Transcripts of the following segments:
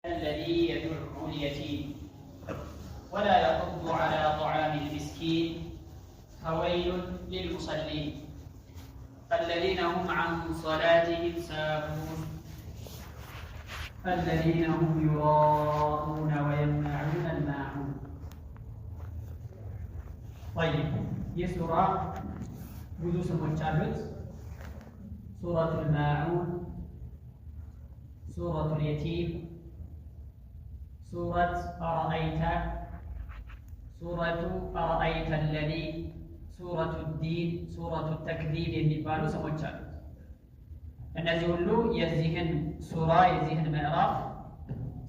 الذي يدع اليتيم ولا يحض على طعام المسكين فويل للمصلين الذين هم عن صلاتهم ساهون الذين هم يراءون ويمنعون الماعون. طيب يسرع ብዙ ስሞች አሉት። ሱረቱል ማዑን፣ ሱረቱል የቲም፣ ሱረት አረአይተ፣ ሱረቱ አረአይተ አለዚ፣ ሱረቱ ዲን፣ ሱረቱ ተክዚብ የሚባሉ ስሞች አሉት። እነዚህ ሁሉ የዚህን ሱራ የዚህን ምዕራፍ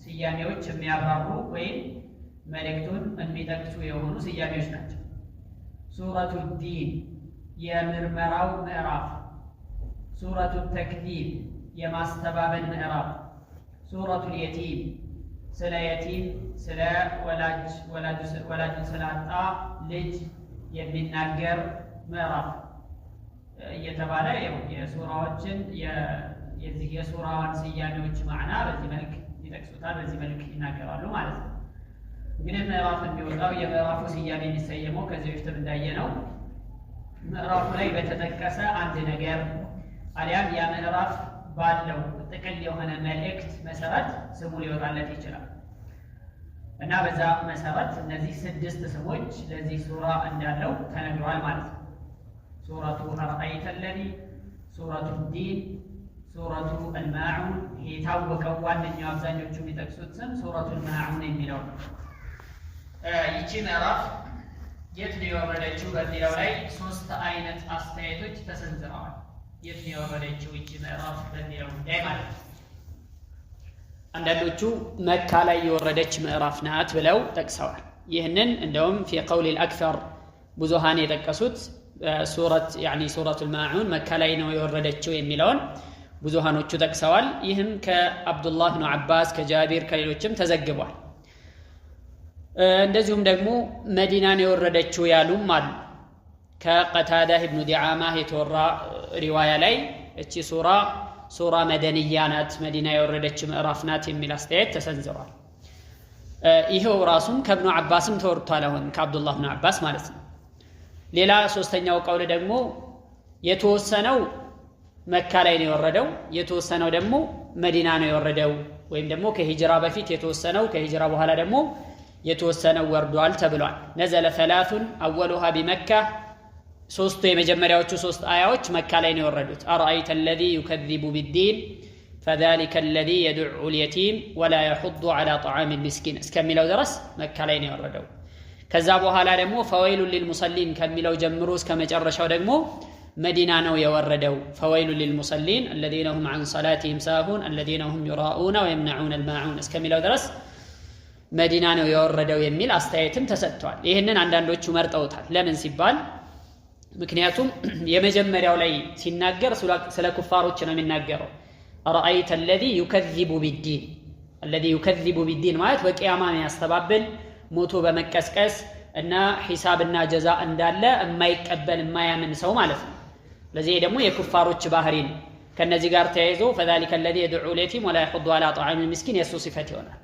ስያሜዎች የሚያብራሩ ወይም መልእክቱን የሚጠቅሱ የሆኑ ስያሜዎች ናቸው። ሱረቱ ዲን የምርመራው ምዕራፍ፣ ሱረቱ ተክዚብ የማስተባበል ምዕራፍ፣ ሱረቱ የቲም ስለ የቲም ስለ ወላጁን ስላጣ ልጅ የሚናገር ምዕራፍ እየተባለ የሱራዎችን የዚህ የሱራዋን ስያሜዎች ማዕና በዚህ መልክ ይጠቅሱታል፣ በዚህ መልክ ይናገራሉ ማለት ነው። እንግዲህ ምዕራፍ የሚወጣው የምዕራፉ ስያሜ የሚሰየመው ከዚህ በፊትም እንዳየነው ምዕራፉ ላይ በተጠቀሰ አንድ ነገር አሊያም ያ ምዕራፍ ባለው ጥቅል የሆነ መልእክት መሰረት ስሙ ሊወጣለት ይችላል እና በዛ መሰረት እነዚህ 6 ስሞች ለዚህ ሱራ እንዳለው ተነግሯል ማለት ነው። ሱረቱ አረአይተ አለዚ፣ ሱረቱ ዲን፣ ሱረቱ አልማዑን። ይሄ የታወቀው ዋነኛው አብዛኞቹ የሚጠቅሱት ስም ሱረቱ አልማዑን የሚለው ነው። ይቺ ምዕራፍ የት ነው የወረደችው በሚለው ላይ 3 አይነት አስተያየቶች ተሰንዝረዋል። የት ነው የወረደችው ይቺ ምዕራፍ በሚለው ጉዳይ ማለት ነው። አንዳንዶቹ መካ ላይ የወረደች ምዕራፍ ናት ብለው ጠቅሰዋል። ይህንን እንደውም ፊ ቀውል አልአክሰር ብዙሃን የጠቀሱት ሱረቱል ማዑን መካ ላይ ነው የወረደችው የሚለውን ብዙሃኖቹ ጠቅሰዋል። ይህም ከአብዱላህ ብኑ አባስ ከጃቢር ከሌሎችም ተዘግቧል። እንደዚሁም ደግሞ መዲናን የወረደችው ያሉም አሉ። ከቀታዳ ኢብኑ ዲዓማ የተወራ ሪዋያ ላይ እቺ ሱራ መደንያ ናት፣ መዲና የወረደች ምዕራፍ ናት የሚል አስተያየት ተሰንዝሯል። ይሄው ራሱም ከብኑ አባስም ተወርቷል፣ አሁን ከአብዱላህ ብኑ አባስ ማለት ነው። ሌላ ሶስተኛው ቀውል ደግሞ የተወሰነው መካ ላይ ነው የወረደው፣ የተወሰነው ደግሞ መዲና ነው የወረደው፣ ወይም ደግሞ ከሂጅራ በፊት የተወሰነው ከሂጅራ በኋላ ደግሞ የተወሰነው ወርዷል ተብሏል። ነዘለ 3 አወሉሃ ቢመካ፣ ሶስቱ የመጀመሪያዎቹ 3 አያዎች መካ ላይ ነው የወረዱት። አረአይተ አለዚ ዩከዚቡ ቢዲን ፈዛሊከ አለዚ የድዑ ልየቲም ወላ የሑዱ ዐላ ጠዓሚ ልምስኪን እስከሚለው ድረስ መካ ላይ ነው የወረደው። ከዛ በኋላ ደግሞ ፈወይሉን ሊልሙሰሊን ከሚለው ጀምሮ እስከ መጨረሻው ደግሞ መዲና ነው የወረደው። ፈወይሉን ሊልሙሰሊን አለዚነ ሁም ዐን ሰላቲሂም ሳሁን አለዚነ ሁም ዩራኡነ ወየምነዑነ አልማዑን እስከሚለው ድረስ መዲና ነው የወረደው የሚል አስተያየትም ተሰጥቷል። ይህንን አንዳንዶቹ መርጠውታል። ለምን ሲባል ምክንያቱም የመጀመሪያው ላይ ሲናገር ስለ ኩፋሮች ነው የሚናገረው። አረአይተ አለዚ ዩከዚቡ ቢዲን፣ አለዚ ዩከዚቡ ቢዲን ማለት በቂያማ የሚያስተባብል ሞቶ በመቀስቀስ እና ሒሳብና ጀዛ እንዳለ የማይቀበል የማያምን ሰው ማለት ነው። ለዚህ ደግሞ የኩፋሮች ባህሪ ነው። ከነዚህ ጋር ተያይዞ ፈዛሊከ አለዚ የድዑ ልየቲም ወላ የሑዱ ዐላ ጠዓሚ ልምስኪን የእሱ ሲፈት ይሆናል።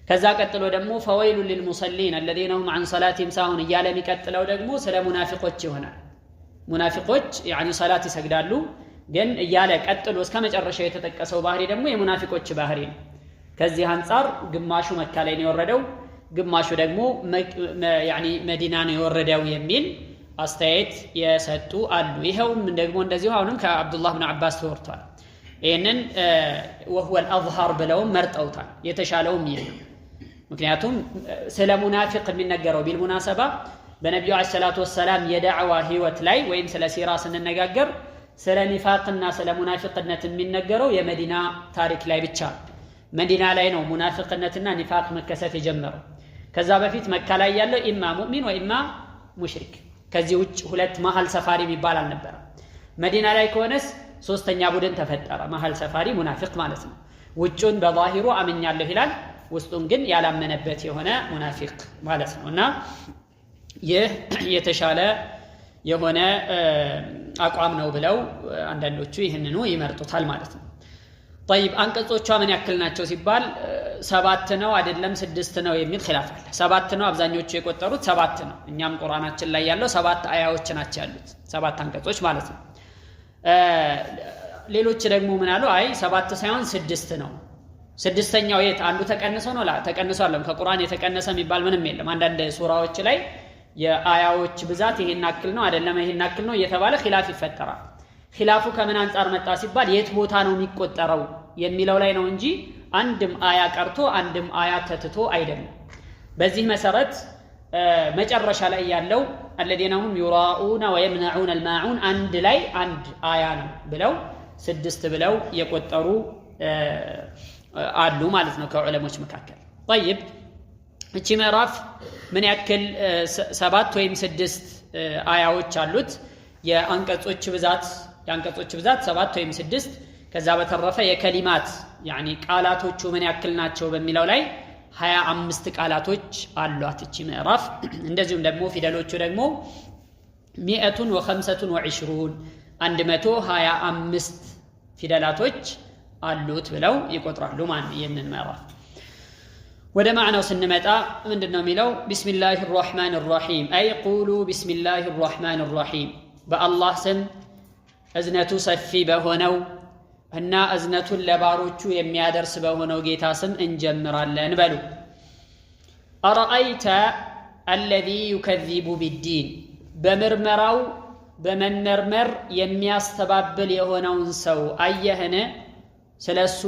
ከዛ ቀጥሎ ደግሞ ፈወይሉን ሊልሙሰሊን አለዚነ ሁም ዐን ሰላቲሂም ሳሁን እያለ የሚቀጥለው ደግሞ ስለ ሙናፊቆች ይሆናል። ሙናፊቆች ሰላት ይሰግዳሉ፣ ግን እያለ ቀጥሎ እስከ መጨረሻው የተጠቀሰው ባህሪ ደግሞ የሙናፊቆች ባህሪ ነው። ከዚህ አንጻር ግማሹ መካ ላይ ነው የወረደው፣ ግማሹ ደግሞ መዲና ነው የወረደው የሚል አስተያየት የሰጡ አሉ። ይኸውም ደግሞ እንደዚሁ አሁንም ከአብዱላህ ብን አባስ ተወርቷል። ይህንን ወሁወል አዝሃር ብለውም መርጠውታል። የተሻለውም ይህ ነው። ምክንያቱም ስለ ሙናፊቅ የሚነገረው ቢልሙናሰባ በነቢዩ ዐለይሂ ሰላቱ ወሰላም የዳዕዋ ህይወት ላይ ወይም ስለ ሲራ ስንነጋገር ስለ ኒፋቅና ስለ ሙናፊቅነት የሚነገረው የመዲና ታሪክ ላይ ብቻ። መዲና ላይ ነው ሙናፊቅነትና ኒፋቅ መከሰት የጀመረው። ከዛ በፊት መካ ላይ ያለው ኢማ ሙእሚን ወኢማ ሙሽሪክ፣ ከዚህ ውጭ ሁለት መሀል ሰፋሪ የሚባል አልነበረም። መዲና ላይ ከሆነስ 3ኛ ቡድን ተፈጠረ፣ መሀል ሰፋሪ ሙናፊቅ ማለት ነው። ውጩን በዛሂሩ አምኛለሁ ይላል፣ ውስጡን ግን ያላመነበት የሆነ ሙናፊቅ ማለት ነው። እና ይህ የተሻለ የሆነ አቋም ነው ብለው አንዳንዶቹ ይህንኑ ይመርጡታል ማለት ነው። طيب አንቀጾቿ ምን ያክል ናቸው ሲባል 7 ነው አይደለም 6 ነው የሚል ኺላፍ አለ 7 ነው አብዛኞቹ የቆጠሩት 7 ነው እኛም ቁርአናችን ላይ ያለው 7 አያዎች ናቸው ያሉት 7 አንቀጾች ማለት ነው ሌሎች ደግሞ ምን አሉ አይ 7 ሳይሆን 6 ነው ስድስተኛው የት አንዱ ተቀንሶ ነው ተቀንሶ አይደለም ከቁርአን የተቀነሰ የሚባል ምንም የለም አንዳንድ ሱራዎች ላይ የአያዎች ብዛት ይሄን አክል ነው አይደለም ይሄን አክል ነው እየተባለ ኺላፍ ይፈጠራል ኺላፉ ከምን አንፃር መጣ ሲባል የት ቦታ ነው የሚቆጠረው የሚለው ላይ ነው እንጂ አንድም አያ ቀርቶ አንድም አያ ተትቶ አይደለም በዚህ መሰረት መጨረሻ ላይ ያለው الذين هم يراؤون ويمنعون الماعون አንድ ላይ አንድ አያ ነው ብለው 6 ብለው የቆጠሩ አሉ ማለት ነው ከዑለሞች መካከል طيب እቺ ምዕራፍ ምን ያክል 7 ወይም 6 አያዎች አሉት የአንቀጾች ብዛት 7 ወይም 6 ከዛ በተረፈ የከሊማት يعني ቃላቶቹ ምን ያክል ናቸው በሚለው ላይ 25 ቃላቶች አሏት እቺ ምዕራፍ እንደዚሁም ደግሞ ፊደሎቹ ደግሞ 125 125 ፊደላቶች አሉት ብለው ይቆጥራሉ ማን ይሄንን ምዕራፍ ወደ ማዕናው ስንመጣ ምንድነው የሚለው ቢስሚላሂር ረህማኒር ረሂም አይ ቁሉ ቢስሚላሂር ረህማኒር ረሂም በአላህ ስም እዝነቱ ሰፊ በሆነው እና እዝነቱን ለባሮቹ የሚያደርስ በሆነው ጌታ ስም እንጀምራለን በሉ አራአይተ الذي يكذب بالدين በመርመራው በመመርመር የሚያስተባብል የሆነውን ሰው አየህነ ስለሱ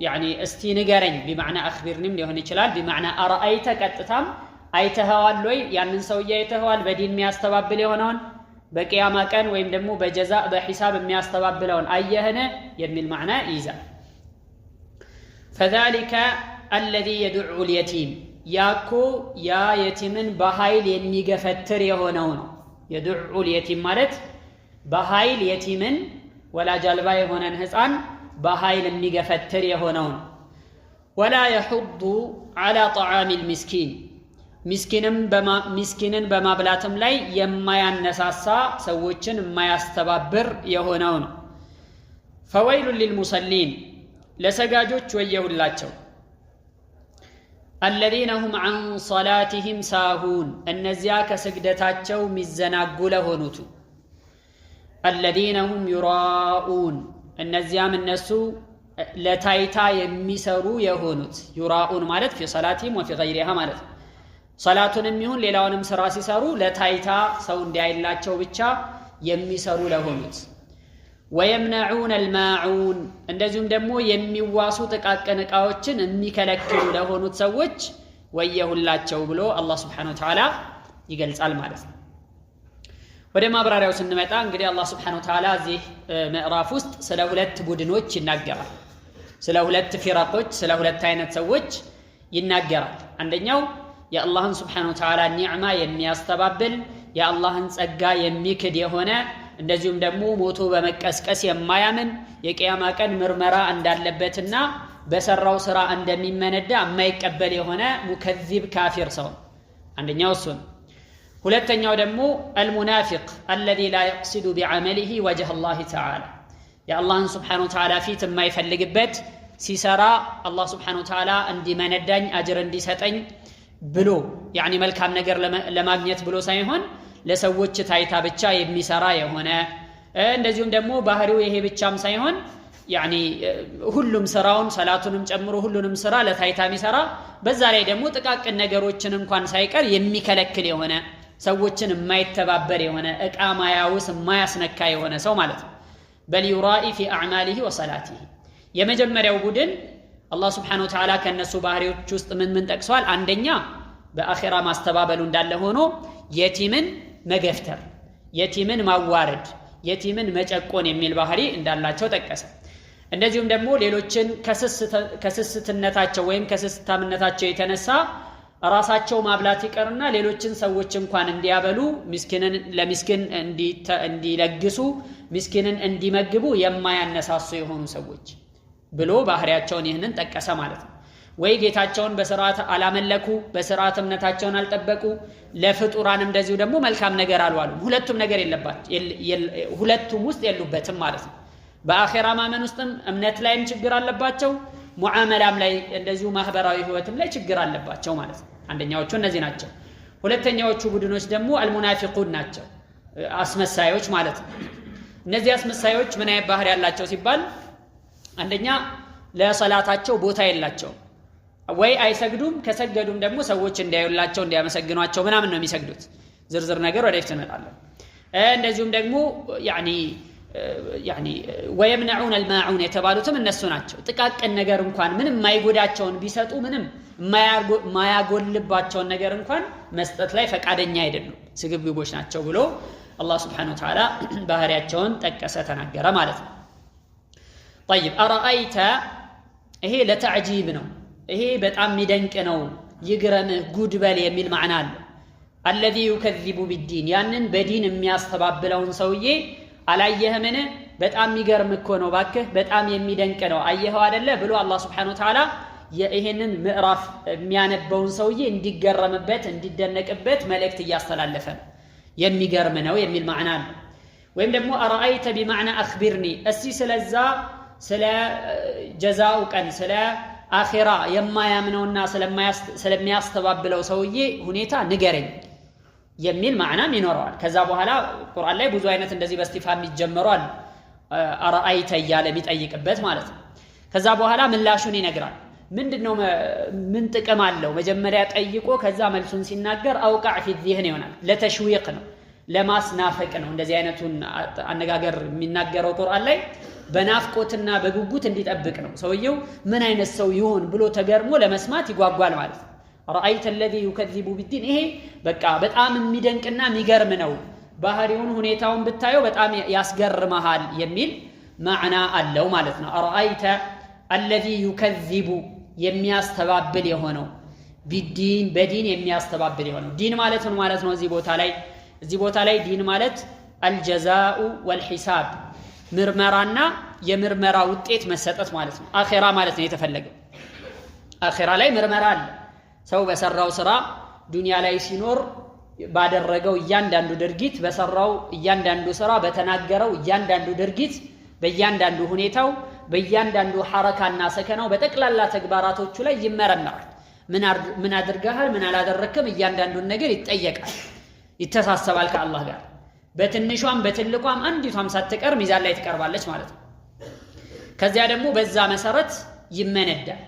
يعني እስቲ ንገረኝ بمعنى اخبرني ሊሆን ይችላል بمعنى አራአይተ ቀጥታም አይተኸዋል ወይ ያንን ሰውዬ አይተኸዋል በዲን የሚያስተባብል የሆነውን በቂያማ ቀን ወይም ደግሞ በጀዛ በሂሳብ የሚያስተባብለውን አየህነ የሚል ማዕና ይይዛል فذلك الذي يدعو اليتيم ያኮ ያ የቲምን በኃይል የሚገፈትር የሆነው ነው يدعو اليتيم ማለት በኃይል የቲምን ወላጅ አልባ የሆነን ህፃን በኃይል የሚገፈትር የሆነው ነው ولا يحض على طعام المسكين ሚስኪንን በማብላትም ላይ የማያነሳሳ ሰዎችን የማያስተባብር የሆነው ነው فويل للمصلين ለሰጋጆች ወየሁላቸው الذين هم عن صلاتهم ساهون እነዚያ ከስግደታቸው ሚዘናጉ ለሆኑት الذين هم يراؤون እነዚያም እነሱ ለታይታ የሚሰሩ የሆኑት يراؤون ማለት في صلاتهم وفي غيرها ማለት ሶላቱንም ይሁን ሌላውንም ስራ ሲሰሩ ለታይታ ሰው እንዲያይላቸው ብቻ የሚሰሩ ለሆኑት ويمنعون الماعون እንደዚሁም ደግሞ የሚዋሱ ጥቃቅን ዕቃዎችን የሚከለክሉ ለሆኑት ሰዎች ወየሁላቸው ብሎ አላህ Subhanahu Wa Ta'ala ይገልጻል ማለት ነው ወደ ማብራሪያው ስንመጣ እንግዲህ አላህ Subhanahu Wa Ta'ala እዚህ ምዕራፍ ውስጥ ስለ ሁለት ቡድኖች ይናገራል ስለ ሁለት ፊራቆች ስለ ሁለት አይነት ሰዎች ይናገራል አንደኛው የአላህን Subhanahu Wa Ta'ala ኒዕማ የሚያስተባብል የአላህን ጸጋ የሚክድ የሆነ እንደዚሁም ደግሞ ሞቶ በመቀስቀስ የማያምን የቂያማ ቀን ምርመራ እንዳለበትና በሰራው ስራ እንደሚመነዳ የማይቀበል የሆነ ሙከዚብ ካፊር ሰው አንደኛው እሱ ሁለተኛው ደግሞ المنافق الذي لا يقصد بعمله وجه الله تعالى የአላህን Subhanahu Wa Ta'ala ፊት የማይፈልግበት ሲሰራ አላህ Subhanahu Wa Ta'ala እንዲመነዳኝ አጅር እንዲሰጠኝ ብሎ يعني መልካም ነገር ለማግኘት ብሎ ሳይሆን ለሰዎች ታይታ ብቻ የሚሰራ የሆነ እንደዚሁም ደግሞ ባህሪው ይሄ ብቻም ሳይሆን يعني ሁሉም ስራውን ሰላቱንም ጨምሮ ሁሉንም ስራ ለታይታ የሚሰራ በዛ ላይ ደግሞ ጥቃቅን ነገሮችን እንኳን ሳይቀር የሚከለክል የሆነ ሰዎችን የማይተባበር የሆነ እቃ ማያውስ የማያስነካ የሆነ ሰው ማለት ነው بل يرائي في اعماله وصلاته የመጀመሪያው ቡድን አላህ Subhanahu Wa Ta'ala ከነሱ ባህሪዎች ውስጥ ምን ጠቅሷል አንደኛ በአኺራ ማስተባበሉ እንዳለ ሆኖ የቲምን መገፍተር የቲምን ማዋረድ የቲምን መጨቆን የሚል ባህሪ እንዳላቸው ጠቀሰ እንደዚሁም ደግሞ ሌሎችን ከስስትነታቸው ወይም ከስስታምነታቸው የተነሳ ራሳቸው ማብላት ይቀርና ሌሎችን ሰዎች እንኳን እንዲያበሉ ምስኪንን ለምስኪን እንዲለግሱ ምስኪንን እንዲመግቡ የማያነሳሱ የሆኑ ሰዎች ብሎ ባህሪያቸውን ይህንን ጠቀሰ ማለት ነው ወይ ጌታቸውን በስርዓት አላመለኩ በስርዓት እምነታቸውን አልጠበቁ ለፍጡራን እንደዚሁ ደግሞ መልካም ነገር አልዋሉ ሁለቱም ነገር የለባቸው ሁለቱም ውስጥ የሉበትም ማለት ነው በአኺራ ማመን ውስጥም እምነት ላይም ችግር አለባቸው ሙዓመላም ላይ እንደዚሁ ማህበራዊ ህይወትም ላይ ችግር አለባቸው ማለት ነው አንደኛዎቹ እነዚህ ናቸው ሁለተኛዎቹ ቡድኖች ደግሞ አልሙናፊቁን ናቸው አስመሳዮች ማለት ነው እነዚህ አስመሳዮች ምን አይነት ባህሪ ያላቸው ሲባል አንደኛ ለሰላታቸው ቦታ የላቸው ወይ አይሰግዱም ከሰገዱም ደግሞ ሰዎች እንዲያዩላቸው እንዲያመሰግኗቸው ምናምን ነው የሚሰግዱት ዝርዝር ነገር ወደፊት እንመጣለን እንደዚሁም ደግሞ يعني ويمنعون الماعون የተባሉትም እነሱ ናቸው ጥቃቅን ነገር እንኳን ምንም ማይጎዳቸውን ቢሰጡ ምንም ማያጎልባቸውን ነገር እንኳን መስጠት ላይ ፈቃደኛ አይደሉም ስግብግቦች ናቸው ብሎ አላህ Subhanahu Wa Ta'ala ባህሪያቸውን ጠቀሰ ተናገረ ማለት ነው طيب ارايت ይሄ ለተዕጂብ ነው ይሄ በጣም የሚደንቅ ነው ይግረምህ ጉድበል የሚል ማዕና አለ الذي يكذب بالدين ያንን በዲን የሚያስተባብለውን ሰውዬ አላየህምን በጣም የሚገርም እኮ ነው ባክህ በጣም የሚደንቅ ነው አየኸው አይደለ ብሎ አላህ Subhanahu Wa Ta'ala ይሄንን ምዕራፍ የሚያነበውን ሰውዬ እንዲገረምበት እንዲደነቅበት መልእክት እያስተላለፈ ነው የሚገርም ነው የሚል ማዕና አለ ወይም ደግሞ አራአይተ بمعنى اخبرني እስቲ ስለዛ ስለ ጀዛኡ ቀን ስለ አኺራ የማያምነውና ስለሚያስተባብለው ሰውዬ ሁኔታ ንገረኝ የሚል ማዕናም ይኖረዋል ከዛ በኋላ ቁርአን ላይ ብዙ አይነት እንደዚህ በስቲፋም ይጀምራል አራአይተ ያለ የሚጠይቅበት ማለት ነው ከዛ በኋላ ምላሹን ይነግራል ምንድነው ምን ጥቅም አለው መጀመሪያ ጠይቆ ከዛ መልሱን ሲናገር አውቃዕ في الذهن ይሆናል ለተሽዊቅ ነው ለማስናፈቅ ነው እንደዚህ አይነቱን አነጋገር የሚናገረው ቁርአን ላይ በናፍቆትና በጉጉት እንዲጠብቅ ነው ሰውየው ምን አይነት ሰው ይሆን ብሎ ተገርሞ ለመስማት ይጓጓል ማለት ነው رأيت الذي يكذب بالدين ይሄ በቃ በጣም የሚደንቅና የሚገርም ነው ባህሪውን ሁኔታውን ብታየው በጣም ያስገርማል የሚል ማዕና አለው ማለት ነው رأيت الذي يكذب የሚያስተባብል የሆነው بالدين በዲን የሚያስተባብል የሆነው ዲን ማለት ምን ማለት ነው እዚህ ቦታ ላይ ዲን ማለት الجزاء والحساب ምርመራና የምርመራ ውጤት መሰጠት ማለት ነው አኺራ ማለት ነው የተፈለገው አኺራ ላይ ምርመራ አለ ሰው በሰራው ስራ ዱንያ ላይ ሲኖር ባደረገው እያንዳንዱ ድርጊት በሰራው እያንዳንዱ ስራ በተናገረው እያንዳንዱ ድርጊት በእያንዳንዱ ሁኔታው በእያንዳንዱ ሐረካና ሰከናው በተክላላ ተግባራቶቹ ላይ ይመረመራል ምን አድርገሃል ምን አላደረክም እያንዳንዱን ነገር ይጠየቃል ይተሳሰባል ከአላህ ጋር በትንሿም በትልቋም አንዲቷም ሳትቀር ሚዛን ላይ ትቀርባለች ማለት ነው ከዚያ ደግሞ በዛ መሰረት ይመነዳል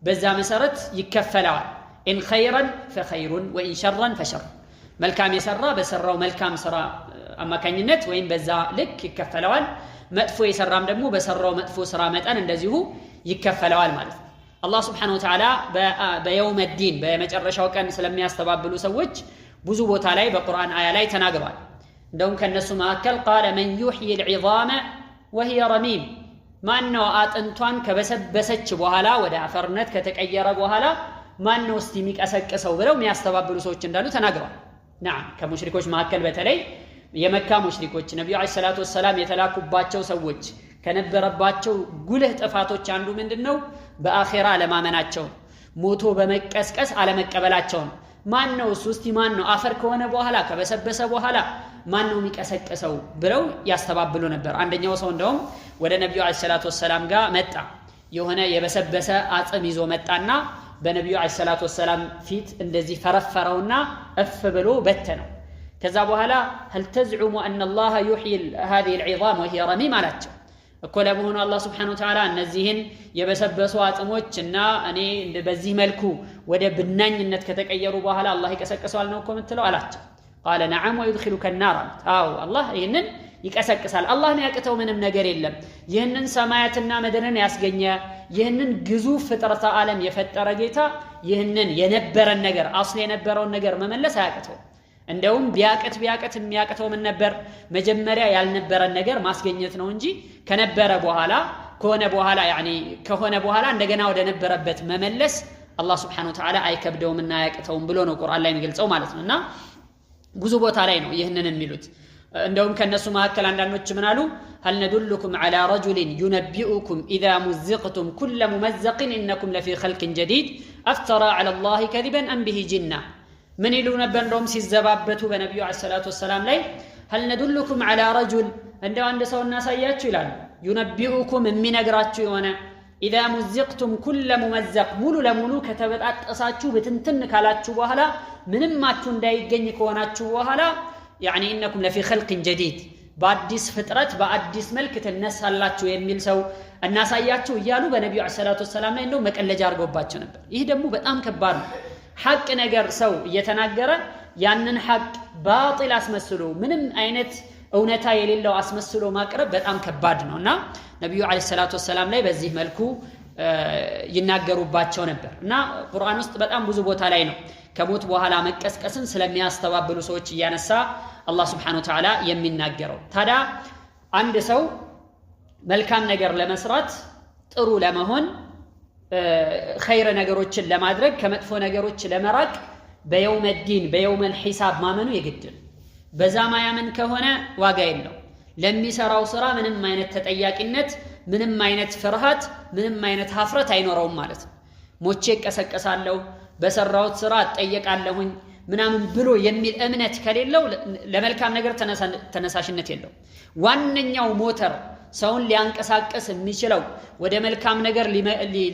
በዛ መሰረት ይከፈላል ان خيرا فخير وان شرا فشر መልካም የሰራ በሰራው መልካም ስራ አማካኝነት ወይም በዛ ልክ ይከፈላል መጥፎ የሰራም ደግሞ በሰራው መጥፎ ስራ መጠን እንደዚሁ ይከፈላል ማለት ነው አላህ Subhanahu Wa Ta'ala በየውም الدين በመጨረሻው ቀን ስለሚያስተባብሉ ሰዎች ብዙ ቦታ ላይ በቁርአን አያ ላይ ተናግሯል እንደውም ከነሱ መካከል قال من يحيي العظام وهي رميم ማን ነው አጥንቷን ከበሰበሰች በኋላ ወደ አፈርነት ከተቀየረ በኋላ ማን ነው እስቲ የሚቀሰቅሰው ብለው የሚያስተባብሉ ሰዎች እንዳሉ ተናግረዋል نعم ከሙሽሪኮች መካከል በተለይ የመካ ሙሽሪኮች ነብዩ አለይሂ ሰላቱ ወሰለም የተላኩባቸው ሰዎች ከነበረባቸው ጉልህ ጥፋቶች አንዱ ምንድነው በአኺራ ለማመናቸው ሞቶ በመቀስቀስ አለመቀበላቸው ነው ማን ነው እስቲ ማን ነው አፈር ከሆነ በኋላ ከበሰበሰ በኋላ ማን ነው የሚቀሰቅሰው ብለው ያስተባብሉ ነበር አንደኛው ሰው እንደውም ወደ ነብዩ አለይሂ ሰላቱ ወሰለም ጋር መጣ የሆነ የበሰበሰ አጽም ይዞ መጣና በነብዩ አለይሂ ሰላቱ ወሰለም ፊት እንደዚህ ፈረፈረውና እፍ ብሎ በተነው ከዛ በኋላ هل تزعم ان الله يحيي هذه العظام وهي رميم አላቸው እኮ ለመሆኑ አላህ Subhanahu Wa Ta'ala እነዚህን የበሰበሱ አጽሞችና እኔ በዚህ መልኩ ወደ ብናኝነት ከተቀየሩ በኋላ አላህ ይቀሰቅሰዋል ነው እኮ የምትለው አላቸው قال نعم ويدخلك النار አው አላህ ይሄንን ይቀሰቅሳል አላህን ያቀተው ምንም ነገር የለም ይሄንን ሰማያትና ምድርን ያስገኘ ይሄንን ግዙፍ ፍጥረተ ዓለም የፈጠረ ጌታ ይሄንን የነበረን ነገር አስለ የነበረውን ነገር መመለስ አያቀተው እንደውም ቢያቀት የሚያቀተው ምን ነበር መጀመሪያ ያልነበረን ነገር ማስገኘት ነው እንጂ ከነበረ በኋላ ከሆነ በኋላ እንደገና ወደ ነበረበት መመለስ አላህ Subhanahu Wa Ta'ala አይከብደውምና አያቀተውም ብሎ ነው ቁርአን ላይ የሚገልጸው ማለት ነውና ብዙ ቦታ ላይ ነው ይሄንን የሚሉት እንደውም ከነሱ መካከል አንዳንዶች ምን አሉ هل ندلكم على رجل ينبئكم اذا مزقتم كل ممزق انكم لفي خلق جديد افترى على الله كذبا ام به جنة من ይሉ ነበር እንደውም ሲዘባበቱ በነብዩ አለይሂ ሰላቱ ወሰለም ላይ هل ندلكم على رجل እንደው አንድ ሰው እናሳያችሁ ይላሉ ينبئكم من نغراچو يونه اذا مزقتم كل ممزق ሙሉ ለሙሉ ከተበጣጠሳችሁ በትንትን ካላችሁ በኋላ ምንማችሁ እንዳይገኝ ከሆናችሁ በኋላ يعني انكم لفي خلق جديد በአዲስ ፍጥረት በአዲስ መልክ ተነሳላችሁ የሚል ሰው እናሳያችሁ እያሉ በነብዩ ሰለላሁ ዐለይሂ ወሰለም ላይ እንደው መቀለጃ አርገውባቸው ነበር። ይህ ደግሞ በጣም ከባድ ነው። ሐቅ ነገር ሰው እየተናገረ ያንን ሐቅ ባጢል አስመስሎ ምንም አይነት እውነታ የሌለው አስመስሎ ማቅረብ በጣም ከባድ ነውና ነብዩ ሰለላሁ ዐለይሂ ወሰለም ላይ በዚህ መልኩ ይናገሩባቸው ነበርና ቁርአን ውስጥ በጣም ብዙ ቦታ ላይ ነው ከሞት በኋላ መቀስቀስን ስለሚያስተባብሉ ሰዎች ያነሳ አላህ Subhanahu Wa Ta'ala የሚናገረው። ታዲያ አንድ ሰው መልካም ነገር ለመስራት ጥሩ ለመሆን ኸይር ነገሮችን ለማድረግ ከመጥፎ ነገሮች ለመራቅ በየውመ ዲን በየውመ الحساب ማመኑ የግድ በዛ ማያመን ከሆነ ዋጋ የለው። ለሚሰራው ስራ ምንም አይነት ተጠያቂነት ምንም አይነት ፍርሃት ምንም አይነት ሀፍረት አይኖርውም ማለት ነው። ሞቼ ቀሰቀሳለሁ በሰራውት ስራ አጠየቃለሁኝ ምናምን ብሎ የሚል እምነት ከሌለው ለመልካም ነገር ተነሳሽነት የለው። ዋንኛው ሞተር ሰውን ሊያንቀሳቀስ የሚችለው ወደ መልካም ነገር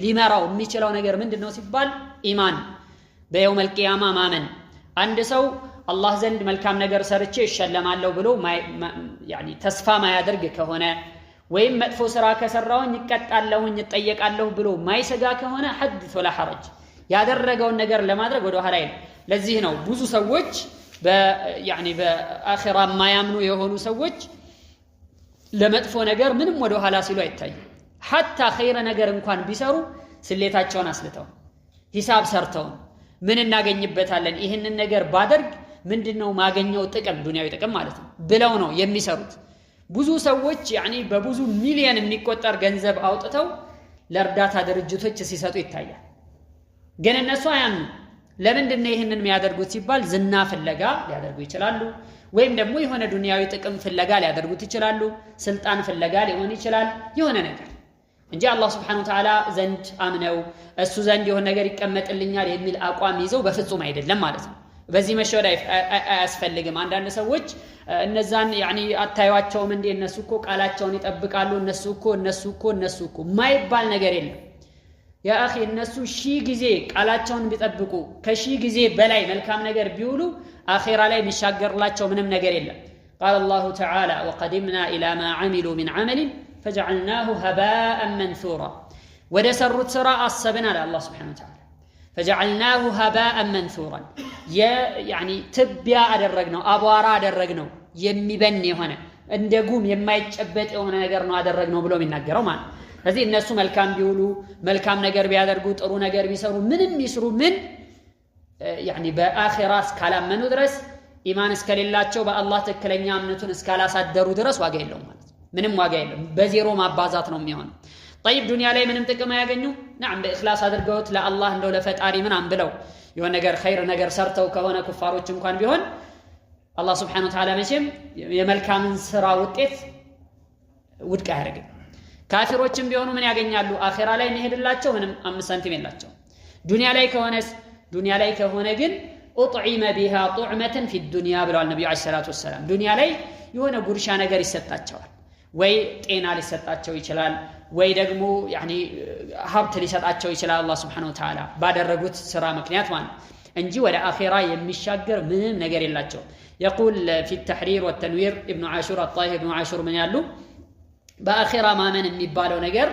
ሊመራው የሚችለው ነገር ምንድነው ሲባል ኢማን በየውመል ቂያማ ማመን። አንድ ሰው አላህ ዘንድ መልካም ነገር ሰርቼ ይሸለማለሁ ብሎ ያኒ ተስፋ ማያደርግ ከሆነ ወይም መጥፎ ስራ ከሰራውኝ ይቀጣለሁኝ ይጠየቃለሁ ብሎ ማይሰጋ ከሆነ ሐዲስ ወላ ሐረጅ ያደረገውን ነገር ለማድረግ ወደ ኋላ አይል። ለዚህ ነው ብዙ ሰዎች ያኒ በአኺራ ማያምኑ የሆኑ ሰዎች ለመጥፎ ነገር ምንም ወደ ኋላ ሲሉ አይታዩ። hatta ኸይር ነገር እንኳን ቢሰሩ ስሌታቸውን አስልተው ሂሳብ ሰርተው ምን እናገኝበታለን ይሄንን ነገር ባደርግ ምንድነው ማገኘው ጥቅም ዱንያዊ ጥቅም ማለት ነው ብለው ነው የሚሰሩት። ብዙ ሰዎች ያኒ በብዙ ሚሊዮን የሚቆጠር ገንዘብ አውጥተው ለርዳታ ድርጅቶች ሲሰጡ ይታያል። ግን እነሱ አያምኑ። ለምንድነው ይሄንን የሚያደርጉት ሲባል ዝና ፍለጋ ሊያደርጉ ይችላሉ ወይም ደግሞ የሆነ ዱንያዊ ጥቅም ፍለጋ ሊያደርጉት ይችላሉ ስልጣን ፍለጋ ሊሆን ይችላል የሆነ ነገር እንጂ አላህ Subhanahu Wa Ta'ala ዘንድ አምነው እሱ ዘንድ የሆነ ነገር ይቀመጥልኛል የሚል አቋም ይዘው በፍጹም አይደለም ማለት ነው። በዚህ መሸወድ አያስፈልግም። አንዳንድ ሰዎች እነዛን ያኒ አታዩዋቸውም እንደ እነሱ እኮ ቃላቸውን ይጠብቃሉ እነሱ እኮ ማይባል ነገር የለም። ያ አኺ እነሱ ሺህ ጊዜ ቃላቸውን ቢጠብቁ ከሺህ ጊዜ በላይ መልካም ነገር ቢውሉ አኺራ ላይ የሚሻገርላቸው ምንም ነገር የለም። قال الله تعالى وقدمنا الى ما عملوا من عمل فجعلناه هباء منثورا ودسرت سرا السبنا الله سبحانه وتعالى فجعلناه هباء منثورا يعني تبيا አደረግነው አቧራ አደረግነው የሚበን የሆነ እንደጉም የማይጨበጥ የሆነ ነገር ነው አደረግነው ብሎ የሚናገረው ማለት። ስለዚህ እነሱ መልካም ቢውሉ መልካም ነገር ቢያደርጉ ጥሩ ነገር ቢሰሩ ምንም ይስሩ ምን يعني በአኺራ እስካላመኑ ድረስ ኢማን እስከሌላቸው በአላህ ተከለኛ እምነቱን እስካላሳደሩ ድረስ ዋጋ የለውም ማለት ምንም ዋጋ የለውም። በዜሮ ማባዛት ነው የሚሆነው። طيب ዱንያ ላይ ምንም ጥቅም አያገኙ نعم በእخلاص አድርገውት ለአላህ እንደው ለፈጣሪ ምናም ብለው የሆነ ነገር ኸይር ነገር ሰርተው ከሆነ ኩፋሮች እንኳን ቢሆን አላህ Subhanahu Wa Ta'ala መቼም የመልካምን ስራ ውጤት ውድቅ አያደርግም። ካፊሮችም ቢሆኑ ምን ያገኛሉ አኺራ ላይ መሄድላቸው ምንም 5 ሳንቲም የላቸው። ዱንያ ላይ ከሆነ ግን اطعم بها طعمه في الدنيا ብለዋል ነብዩ ሰለላሁ ዐለይሂ ወሰለም። ዱንያ ላይ የሆነ ጉርሻ ነገር ይሰጣቸዋል ወይ ጤና ሊሰጣቸው ይችላል ወይ ደግሞ ያኒ ሀብት ሊሰጣቸው ይችላል አላህ Subhanahu Wa Ta'ala ባደረጉት ስራ ምክንያት ማለት እንጂ ወደ አኺራ የሚሻገር ምንም ነገር የላቸው። يقول في التحرير والتنوير ابن عاشور الطاهر ابن عاشور من ያሉ በአኺራ ማመን የሚባለው ነገር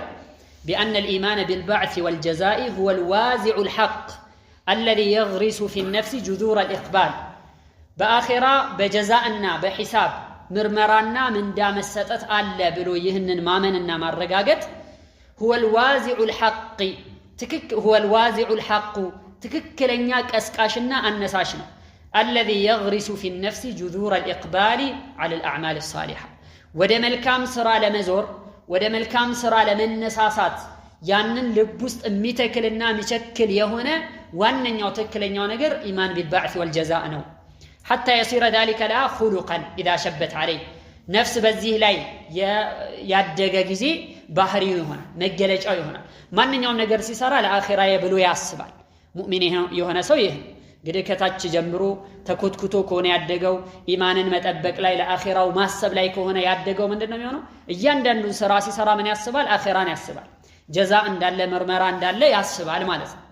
بأن الإيمان بالبعث والجزاء هو الوازع الحق الذي يغرس في النفس جذور الإقبال بآخرة بجزاءنا بحساب مرمرانا من دام السطت ألا بلو يهنن مامننا مرقاقت هو الوازع الحق هو الوازع الحق تككلنياك أسكاشنا النساشنا الذي يغرس في النفس جذور الإقبال على الأعمال الصالحة ودم الكام سرى لمزور ودم الكام سرى لمن نساسات ያንን ልብ ውስጥ የሚተክልና የሚቸክል የሆነ ዋንኛው ተክለኛው ነገር ኢማን ቢልባዕስ ወልጀዛእ ነው። حتى يصير ذلك لا خلقا اذا شبت عليه ነፍስ በዚህ ላይ ያደገ ጊዜ ባህሪው ይሆናል መገለጫው ይሆናል። ማንኛውም ነገር ሲሰራ ለአኺራ ብሎ ያስባል። ሙእሚን የሆነ ሰው ይሄ እንግዲህ ከታች ጀምሮ ተኮትኩቶ ከሆነ ያደገው ኢማንን መጠበቅ ላይ ለአኺራው ማሰብ ላይ ከሆነ ያደገው ምንድነው የሚሆነው እያንዳንዱን ስራ ሲሰራ ምን ያስባል አኺራን ያስባል ጀዛ እንዳለ መርመራ እንዳለ ያስባል ማለት ነው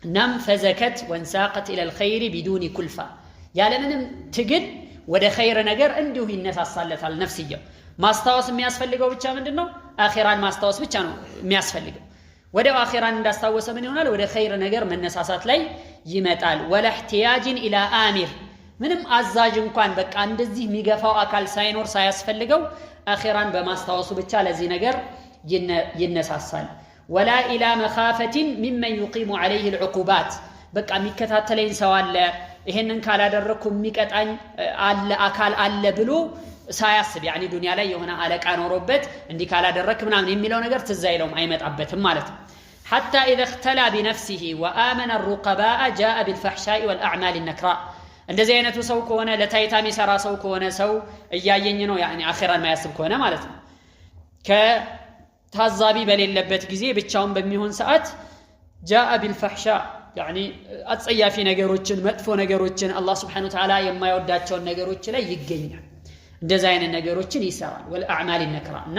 እናም ፈዘከት ወንሳቀት الى الخير بدون كلفه ያለምንም ትግል ወደ ኸይር ነገር እንዲሁ ይነሳሳለታል ነፍስየው ማስታወስ የሚያስፈልገው ብቻ ምንድነው አኺራን ማስታወስ ብቻ ነው የሚያስፈልገው ወደ አኺራን እንዳስታወሰ ምን ይሆናል ወደ ኸይር ነገር መነሳሳት ላይ ይመጣል ወላ احتياج الى امر ምንም አዛዥ እንኳን በቃ እንደዚህ የሚገፋው አካል ሳይኖር ሳያስፈልገው አኺራን በማስታወሱ ብቻ ለዚህ ነገር ይነሳሳል ولا الى مخافه ممن يقيم عليه العقوبات በቃ የሚከታተለኝ ሰው አለ ይሄንን ካላደረኩ የሚቀጣኝ አለ አካል አለ ብሎ ሳያስብ يعني ዱንያ ላይ የሆነ አለቃ ኖሮበት እንዲ ካላደረክ ምናምን የሚለው ነገር ትዝ አይለውም አይመጣበትም ማለት ነው حتى اذا اختلى بنفسه وامن الرقباء جاء بالفحشاء والاعمال النكراء እንደዚህ አይነቱ ሰው ከሆነ ለታይታ የሚሰራ ሰው ከሆነ ሰው እያየኝ ነው يعني አኺራን ማያስብ ከሆነ ማለት ነው ከታዛቢ በሌለበት ጊዜ ብቻውን በሚሆን ሰዓት جاء بالفحشاء يعني አጸያፊ ነገሮችን መጥፎ ነገሮችን አላህ Subhanahu Wa Ta'ala የማይወዳቸውን ነገሮች ላይ ይገኛል እንደዛ አይነት ነገሮችን ይሰራል والأعمال النكراء እና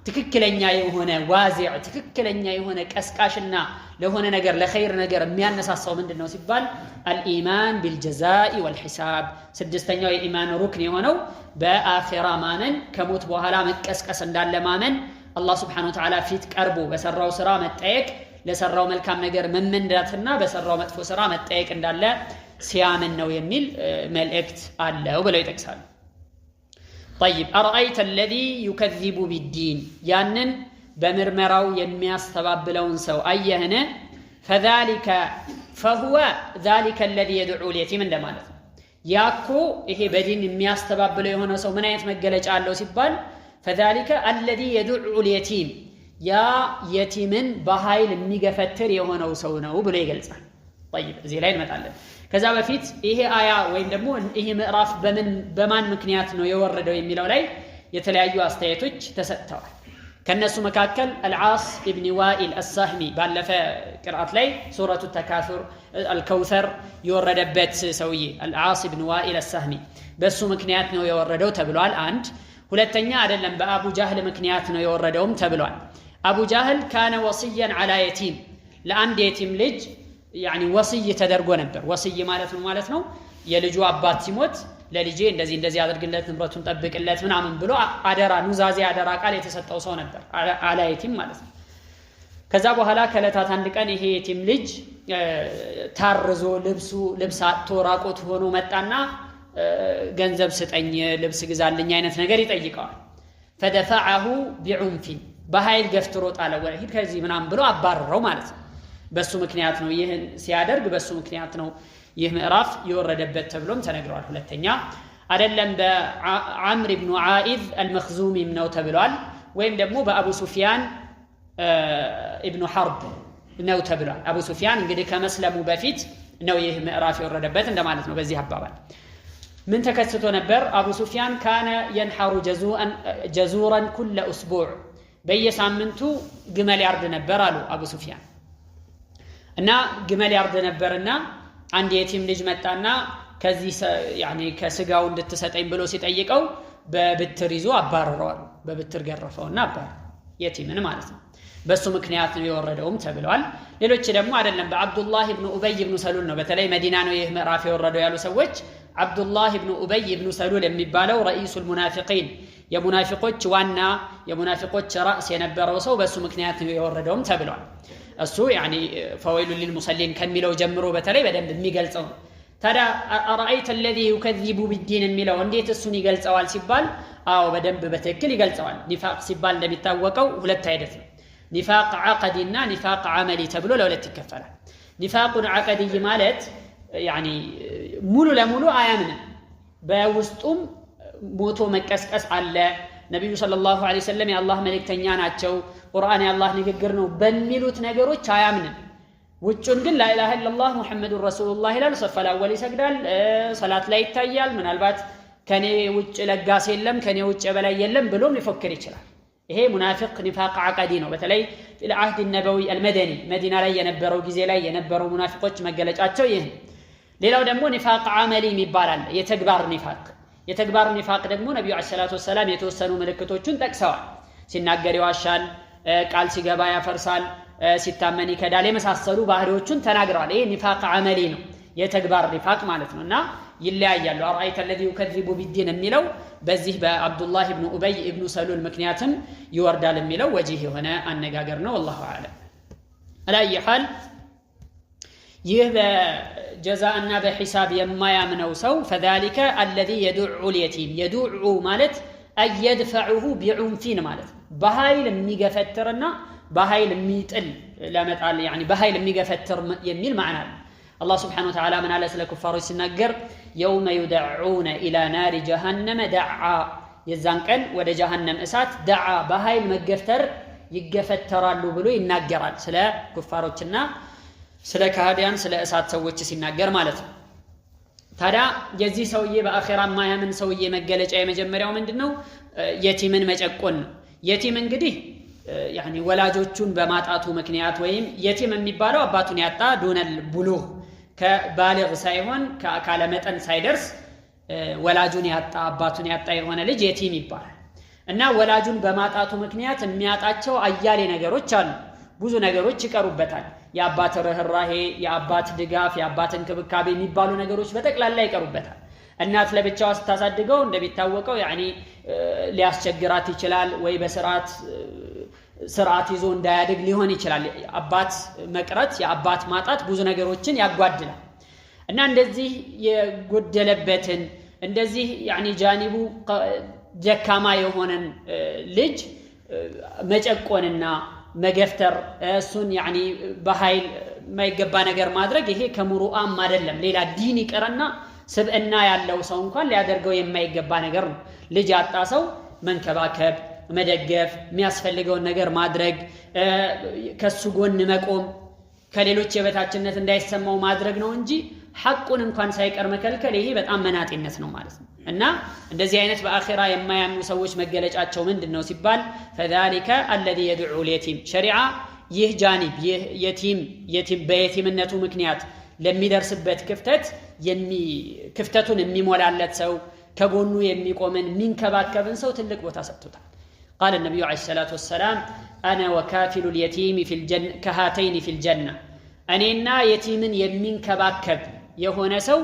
ትክክለኛ የሆነ ዋዚዕ ትክክለኛ የሆነ ቀስቃሽና ለሆነ ነገር ለኸይር ነገር የሚያነሳሳው ምንድነው ሲባል الإيمان بالجزاء والحساب ስድስተኛው የኢማን ሩክን የሆነው በአኺራ ማመን ከሞት በኋላ መቀስቀስ እንዳለ ማመን አላህ Subhanahu Wa Ta'ala ፊት ቀርቦ በሰራው ስራ መጠየቅ ለሰራው መልካም ነገር መመንዳትና በሰራው መጥፎ ስራ መጠየቅ እንዳለ ሲያምን ነው የሚል መልእክት አለው ብለው ይጠቅሳሉ طيب ارايت الذي يكذب بالدين ያንን በመርመራው የሚያስተባብለውን ሰው አየህነ فذلك فهو ذلك الذي يدعو اليتيم እንደማለት ነው ያኮ ይሄ በዲን የሚያስተባብለው የሆነ ሰው ምን አይነት መገለጫ አለው ሲባል فذلك الذي يدعو اليتيم ያ የቲምን በኃይል የሚገፈትር የሆነው ሰው ነው ብሎ ይገልጻል طيب እዚህ ላይ እንመጣለን ከዛ በፊት ይሄ አያ ወይም ደግሞ ይሄ ምዕራፍ በማን ምክንያት ነው የወረደው የሚለው ላይ የተለያዩ አስተያየቶች ተሰጥተዋል ከነሱ መካከል العاص ابن وائل السهمي ባለፈ ቅርአት ላይ ሱረቱ ተካሱር الكوثر የወረደበት ሰውዬ العاص ابن وائل السهمي በሱ ምክንያት ነው የወረደው ተብሏል አንድ ሁለተኛ አይደለም በአቡ ጃህል ምክንያት ነው የወረደውም ተብሏል አቡ ጃህል ካነ ወሲያን على يتيم ለአንድ የቲም ልጅ يعني ወሲይ ተደርጎ ነበር ወሲይ ማለት ነው የልጁ አባት ሲሞት ለልጄ እንደዚህ አድርግለት ንብረቱን ጠብቅለት ምናምን ብሎ አደራ ኑዛዜ አደራ ቃል የተሰጠው ሰው ነበር على يتيم ማለት ነው ከዛ በኋላ ከለታት አንድ ቀን ይሄ የቲም ልጅ ታርዞ ልብስ አጥቶ ራቆት ሆኖ መጣና ገንዘብ ስጠኝ ልብስ ግዛልኝ አይነት ነገር ይጠይቀዋል فدفعه بعنف በኃይል ገፍትሮ ጣለው ወደ ሂድ ከዚህ ምናምን ብሎ አባረረው ማለት ነው በሱ ምክንያት ነው ይሄን ሲያደርግ በሱ ምክንያት ነው ይህ ምዕራፍ የወረደበት ተብሎም ተነግሯል ሁለተኛ አይደለም በአምር ኢብኑ ዓኢዝ አልመኽዙሚ ነው ተብሏል ወይም ደግሞ በአቡ ሱፊያን ኢብኑ ሐርብ ነው ተብሏል አቡ ሱፊያን እንግዲህ ከመስለሙ በፊት ነው ይህ ምዕራፍ የወረደበት እንደማለት ነው በዚህ አባባል ምን ተከስቶ ነበር አቡ ሱፊያን ካነ ينحر جزورا كل اسبوع በየሳምንቱ ግመል ያርድ ነበር አሉ አቡ ሱፊያን እና ግመል ያርድ ነበርና አንድ የቲም ልጅ መጣና ከዚህ يعني ከስጋው እንድትሰጠኝ ብሎ ሲጠይቀው በብትር ይዞ አባረረው በብትር ገረፈውና አባረ የቲምን ማለት ነው በሱ ምክንያት ነው የወረደውም ተብሏል ሌሎች ደግሞ አይደለም በአብዱላህ ኢብኑ ኡበይ ኢብኑ ሰሉል ነው በተለይ መዲና ነው ይህ ምዕራፍ የወረደው ያሉ ሰዎች አብዱላህ ኢብኑ ኡበይ ኢብኑ ሰሉል የሚባለው ረኢሱል ሙናፊቂን የሙናፊቆች ዋና የሙናፊቆች ራስ የነበረው ሰው በሱ ምክንያት ነው የወረደውም ተብሏል እሱ يعني فويل للمصلين ከሚለው ጀምሮ በተለይ በደንብ የሚገልጸው ታዲያ አራአይተ الذي يكذب بالدين የሚለው እንዴት እሱን ይገልጸዋል ሲባል አዎ በደንብ በትክክል ይገልጸዋል ኒፋቅ ሲባል እንደሚታወቀው ሁለት አይነት ነው ኒፋቅ عقدና ኒፋቅ عملي ተብሎ ለሁለት ይከፈላል ኒፋቅ عقدي ማለት يعني ሙሉ ለሙሉ አያምንም በውስጡም ሞቶ መቀስቀስ አለ ነብዩ ሰለላሁ ዐለይሂ ወሰለም የአላህ መልእክተኛ ናቸው ቁርአን የአላህ ንግግር ነው በሚሉት ነገሮች አያምንም ውጭን ግን ላኢላሃ ኢላላህ ሙሐመዱር ረሱሉላህ ይላል ሰፈላ ወሊ ይሰግዳል ሰላት ላይ ይታያል ምናልባት ከኔ ውጭ ለጋስ የለም ከኔ ውጭ በላይ የለም ብሎም ሊፈክር ይችላል ይሄ ሙናፊቅ ኒፋቅ عقدي ነው በተለይ العهد النبوي المدني መዲና ላይ የነበረው ጊዜ ላይ የነበረው ሙናፊቆች መገለጫቸው ይሄ ሌላው ደግሞ ኒፋቅ አመሊ ይባላል የተግባር ኒፋቅ ደግሞ ነብዩ አለይሂ ሰላቱ ወሰለም የተወሰኑ ምልክቶችን ጠቅሰዋል ሲናገር ይዋሻል ቃል ሲገባ ያፈርሳል ሲታመን ይከዳል የመሳሰሉ ባህሪዎችን ተናግረዋል ይሄ ኒፋቅ አመሊ ነው የተግባር ኒፋቅ ማለት ነውና ይለያያሉ አራይተ الذي يكذب بالدين የሚለው በዚህ በአብዱላህ ኢብኑ ኡበይ ኢብኑ ሰሉል ምክንያትም ይወርዳል የሚለው ወጂህ የሆነ አነጋገር ነው والله اعلم على اي حال ይህ በጀዛእና በሂሳብ የማያምነው ሰው فذلك الذي يدع اليتيم يدع ማለት ايدفعه بعنف ማለት በኃይል የሚገፈትርና በኃይል የሚጥል ለመጣል يعني በኃይል የሚገፈትር የሚል ማዕና ነው الله سبحانه وتعالى من على سلك كفار ሲናገር يوم يدعون الى نار جهنم دعا የዛን ቀን ወደ ጀሃነም እሳት دعا በኃይል መገፍተር ይገፈተራሉ ብሎ ይናገራል ስለ ኩፋሮችና ስለ ካህዲያን ስለ እሳት ሰዎች ሲናገር ማለት ነው ታዲያ የዚህ ሰውዬ በአኺራ ማያምን ሰውዬ መገለጫ የመጀመሪያው ምንድነው የቲምን መጨቆን ነው የቲም እንግዲህ يعني ወላጆቹን በማጣቱ ምክንያት ወይም የቲም የሚባለው አባቱን ያጣ ዱነል ቡሉግ ከባሊግ ሳይሆን ከአካለ መጠን ሳይደርስ ወላጁን ያጣ አባቱን ያጣ የሆነ ልጅ የቲም ይባላል እና ወላጁን በማጣቱ ምክንያት የሚያጣቸው አያሌ ነገሮች አሉ ብዙ ነገሮች ይቀሩበታል የአባት ርህራሄ የአባት ድጋፍ የአባት እንክብካቤ የሚባሉ ነገሮች በተክላላ ይቀሩበታል እናት ለብቻዋ ስታሳድገው እንደሚታወቀው يعني ሊያስቸግራት ይችላል ወይ በስርዓት ይዞ እንዳያድግ ሊሆን ይችላል አባት መቅረት የአባት ማጣት ብዙ ነገሮችን ያጓድላል እና እንደዚህ የጎደለበትን እንደዚህ يعني ጃኒቡ ደካማ የሆነን ልጅ መጨቆንና መገፍተር እሱን يعني በኃይል ማይገባ ነገር ማድረግ ይሄ ከሙሩአም አይደለም ሌላ ዲን ይቀርና ስብዕና ያለው ሰው እንኳን ሊያደርገው የማይገባ ነገር ነው ልጅ ያጣ ሰው መንከባከብ መደገፍ የሚያስፈልገውን ነገር ማድረግ ከሱ ጎን መቆም ከሌሎች የበታችነት እንዳይሰማው ማድረግ ነው እንጂ ሐቁን እንኳን ሳይቀር መከልከል ይሄ በጣም መናጤነት ነው ማለት ነው እና እንደዚህ አይነት በአኺራ የማያምኑ ሰዎች መገለጫቸው ምንድነው ሲባል فذلك الذي يدعو اليتيم شريعه ይህ ጃኒብ ይህ የቲም በየቲምነቱ ምክንያት ለሚደርስበት ክፍተቱን የሚሞላለት ሰው ከጎኑ የሚቆምን ሚንከባከብን ሰው ትልቅ ቦታ ሰጥቶታል قال النبي عليه الصلاه والسلام انا وكافل اليتيم في الجنه كهاتين في الجنه እኔና የቲምን የሚንከባከብ የሆነ ሰው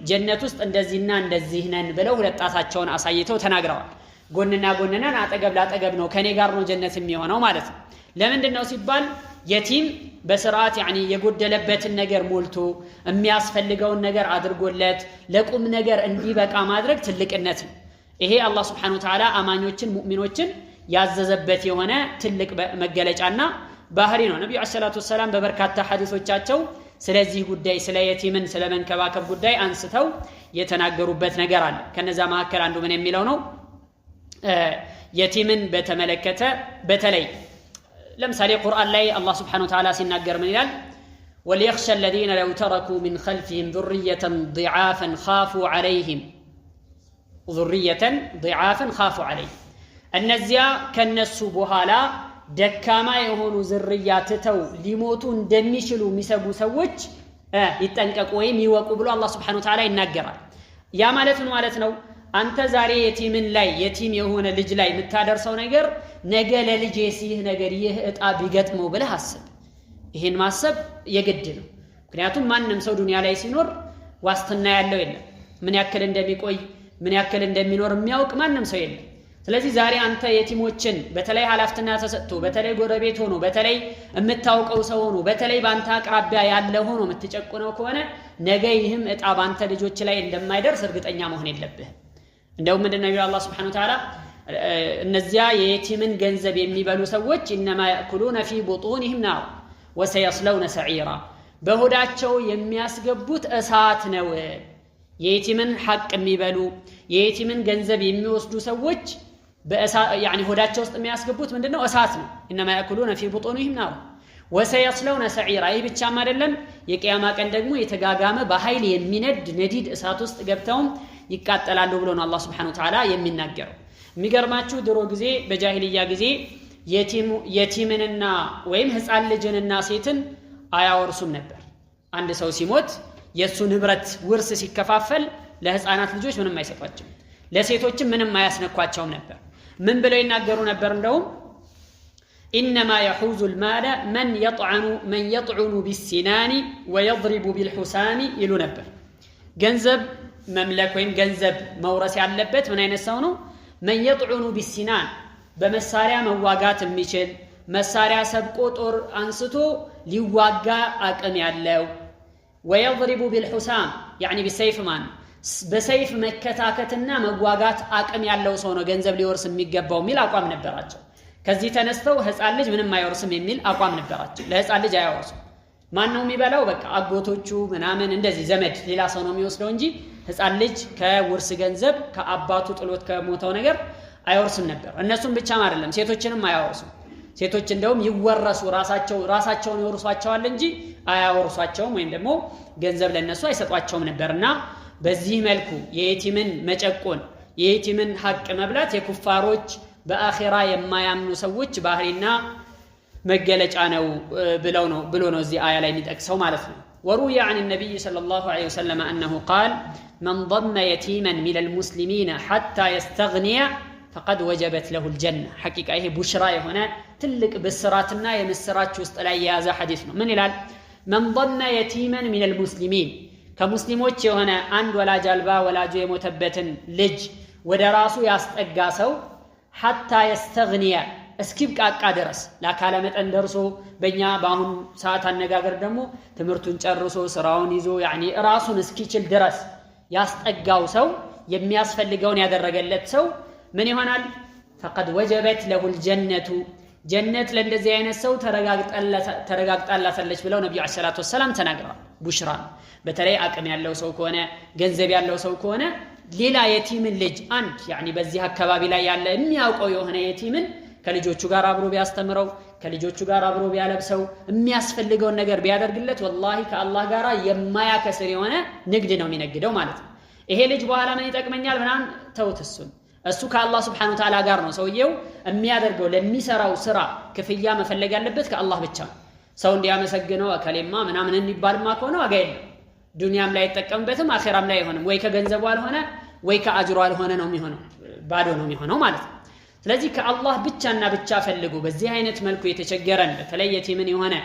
ጀነት ውስጥ እንደዚህና እንደዚህ ነን ብለው ሁለት ጣታቸውን አሳይተው ተናግረዋል ጎንና ጎንነን አጠገብ ላጠገብ ነው ከኔ ጋር ነው ጀነት የሚሆነው ማለት ነው ለምንድነው ሲባል የቲም በስርዓት يعني የጎደለበትን ነገር ሞልቶ የሚያስፈልገውን ነገር አድርጎለት ለቁም ነገር እንዲበቃ ማድረግ ትልቅነት ነው ይሄ አላህ Subhanahu Wa Ta'ala አማኞችን ሙእሚኖችን ያዘዘበት የሆነ ትልቅ መገለጫና ባህሪ ነው ነብዩ አለይሂ ሰላቱ ወሰለም በበርካታ ሐዲሶቻቸው ስለዚህ ጉዳይ ስለ የቲምን ስለ መንከባከብ ጉዳይ አንስተው የተናገሩበት ነገር አለ ከነዛ መካከል አንዱ ምን የሚለው ነው የቲምን በተመለከተ በተለይ ለምሳሌ ቁርአን ላይ አላህ Subhanahu Wa Ta'ala ሲናገር ምን ይላል وليخشى الذين لو تركوا من خلفهم ذرية ضعافا خافوا عليهم እነዚያ ከነሱ በኋላ ደካማ የሆኑ ዝርያት ተው ሊሞቱ እንደሚችሉ የሚሰጉ ሰዎች ይጠንቀቁ ወይም ይወቁ ብሎ አላህ Subhanahu Wa Ta'ala ይናገራል ያ ማለት ምን ማለት ነው አንተ ዛሬ የቲምን ላይ የቲም የሆነ ልጅ ላይ የምታደርሰው ነገር ነገ ለልጅ ይህ ነገር ይህ እጣ ቢገጥመው ብለህ አስብ ይሄን ማሰብ የግድ ነው ምክንያቱም ማንንም ሰው ዱንያ ላይ ሲኖር ዋስትና ያለው የለም ምን ያክል እንደሚቆይ ምን ያክል እንደሚኖር የሚያውቅ ማንንም ሰው የለም ስለዚህ ዛሬ አንተ የቲሞችን በተለይ ሐላፍትና ተሰጥቶ በተለይ ጎረቤት ሆኖ በተለይ የምታውቀው ሰው ሆኖ በተለይ ባንተ አቅራቢያ ያለ ሆኖ የምትጨቁነው ከሆነ ነገ ይህም እጣ ባንተ ልጆች ላይ እንደማይደርስ እርግጠኛ መሆን የለብህም እንደው ምንድነው ይላል አላህ Subhanahu Wa Ta'ala እነዚያ የየቲምን ገንዘብ የሚበሉ ሰዎች انما ياكلون في بطونهم نار وسيصلون سعيرا በሆዳቸው የሚያስገቡት እሳት ነው የየቲምን ሐቅ የሚበሉ የየቲምን ገንዘብ የሚወስዱ ሰዎች በእሳት يعني ሆዳቸው ውስጥ የሚያስገቡት ምንድነው እሳት ነው انما ياكلون في بطونهم نار وسيصلون سعيرا ይህ ብቻም አይደለም የቂያማ ቀን ደግሞ የተጋጋመ በኃይል የሚነድ ነዲድ እሳት ውስጥ ገብተው ይቃጠላሉ ብሎ ነው አላህ Subhanahu Wa Ta'ala የሚናገረው የሚገርማችሁ ድሮ ጊዜ በጃሂልያ ጊዜ የቲምንና ወይም ህፃን ልጅንና ሴትን አያወርሱም ነበር አንድ ሰው ሲሞት የሱ ንብረት ውርስ ሲከፋፈል ለህፃናት ልጆች ምንም አይሰጧቸው ለሴቶችም ምንም አያስነኳቸውም ነበር ምን ብለው ይናገሩ ነበር እንደውም انما يحوز المال من يطعن بالسنان ويضرب بالحسام ይሉ ነበር ገንዘብ መምለክ ወይም ገንዘብ መውረስ ያለበት ምን አይነት ሰው ነው من يطعن بالسنان በመሳሪያ መዋጋት የሚችል መሳሪያ ሰብቆ ጦር አንስቶ ሊዋጋ አቅም ያለው ويضرب بالحسام يعني بالسيف ማን በሰይፍ መከታከትና መዋጋት አቅም ያለው ሰው ነው ገንዘብ ሊወርስ የሚገባው ሚል አቋም ነበራቸው ከዚህ ተነስተው ህፃን ልጅ ምንም አይወርስም የሚል አቋም ነበራቸው ለህፃን ልጅ አያወርሱም ማን ነው የሚበላው በቃ አጎቶቹ ምናምን እንደዚህ ዘመድ ሌላ ሰው ነው የሚወስደው እንጂ ህፃን ልጅ ከውርስ ገንዘብ ከአባቱ ጥሎት ከሞተው ነገር አይወርስም ነበር እነሱም ብቻም አይደለም ሴቶችንም አያወርሱም ሴቶች እንደውም ይወረሱ ራሳቸውን ይወርሷቸዋል እንጂ አያወርሷቸውም ወይም ደግሞ ገንዘብ ለነሱ አይሰጧቸውም ነበርና በዚህ መልኩ የየቲምን መጨቆን የየቲምን ሐቅ መብላት የኩፋሮች በአኺራ የማያምኑ ሰዎች ባህሪና መገለጫ ነው ብሎ ነው እዚህ አያ ላይ የሚጠቅሰው ማለት ነው وروي عن النبي صلى الله عليه وسلم أنه قال من ضم يتيما من المسلمين حتى يستغني فقد وجبت له الجنة حقيقة هي بشرى هنا تلك بالسراتنا يمسرات وسط الأيازة حديثنا من الآن من ضم يتيما من المسلمين كمسلموች የሆነ አንድ ወላጅ አልባ ወላጁ የሞተበትን ልጅ ወደ ራሱ ያስጠጋሰው حتى يستغني እስኪብቃቃ ድረስ ለካለ መጠን ደርሶ በእኛ በአሁን ሰዓት አነጋገር ደግሞ ትምርቱን ጨርሶ ስራውን ይዞ يعني ራሱን እስኪችል ድረስ ያስጠጋው ሰው የሚያስፈልገውን ያደረገለት ሰው ምን ይሆናል فقد وجبت له الجنة ጀነት ለእንደዚህ አይነት ሰው ተረጋግጣላታለች ብለው ነብዩ ሰለላሁ ዐለይሂ ወሰለም ተናግረዋል ቡሽራ በተለይ አቅም ያለው ሰው ከሆነ ገንዘብ ያለው ሰው ከሆነ ሌላ የቲምን ልጅ አንድ يعني በዚህ አካባቢ ላይ ያለ የሚያውቀው የሆነ የቲምን ከልጆቹ ጋር አብሮ ቢያስተምረው ከልጆቹ ጋር አብሮ ቢያለብሰው የሚያስፈልገው ነገር ቢያደርግለት والله ከአላህ ጋር የማያከስር የሆነ ንግድ ነው የሚነግደው ማለት ነው ይሄ ልጅ በኋላ ምን ይጠቅመኛል ምናን ተውትሱን እሱ ከአላህ Subhanahu Wa Ta'ala ጋር ነው ሰውየው የሚያደርገው ለሚሰራው ስራ ክፍያ መፈለግ ያለበት ከአላህ ብቻ ሰው እንዲያመሰግነው አከሌማ ምናምን እንይባልማ ከሆነ ዋጋ የለም ዱንያም ላይ ተጠቀምበትም አኺራም ላይ አይሆንም ወይ ከገንዘቡ አልሆነ ወይ ከአጅሩ አልሆነ ነው የሚሆነው ባዶ ነው የሚሆነው ማለት ነው ስለዚህ ከአላህ ብቻና ብቻ ፈልጉ በዚህ አይነት መልኩ የተቸገረን በተለይ የቲምን የሆነ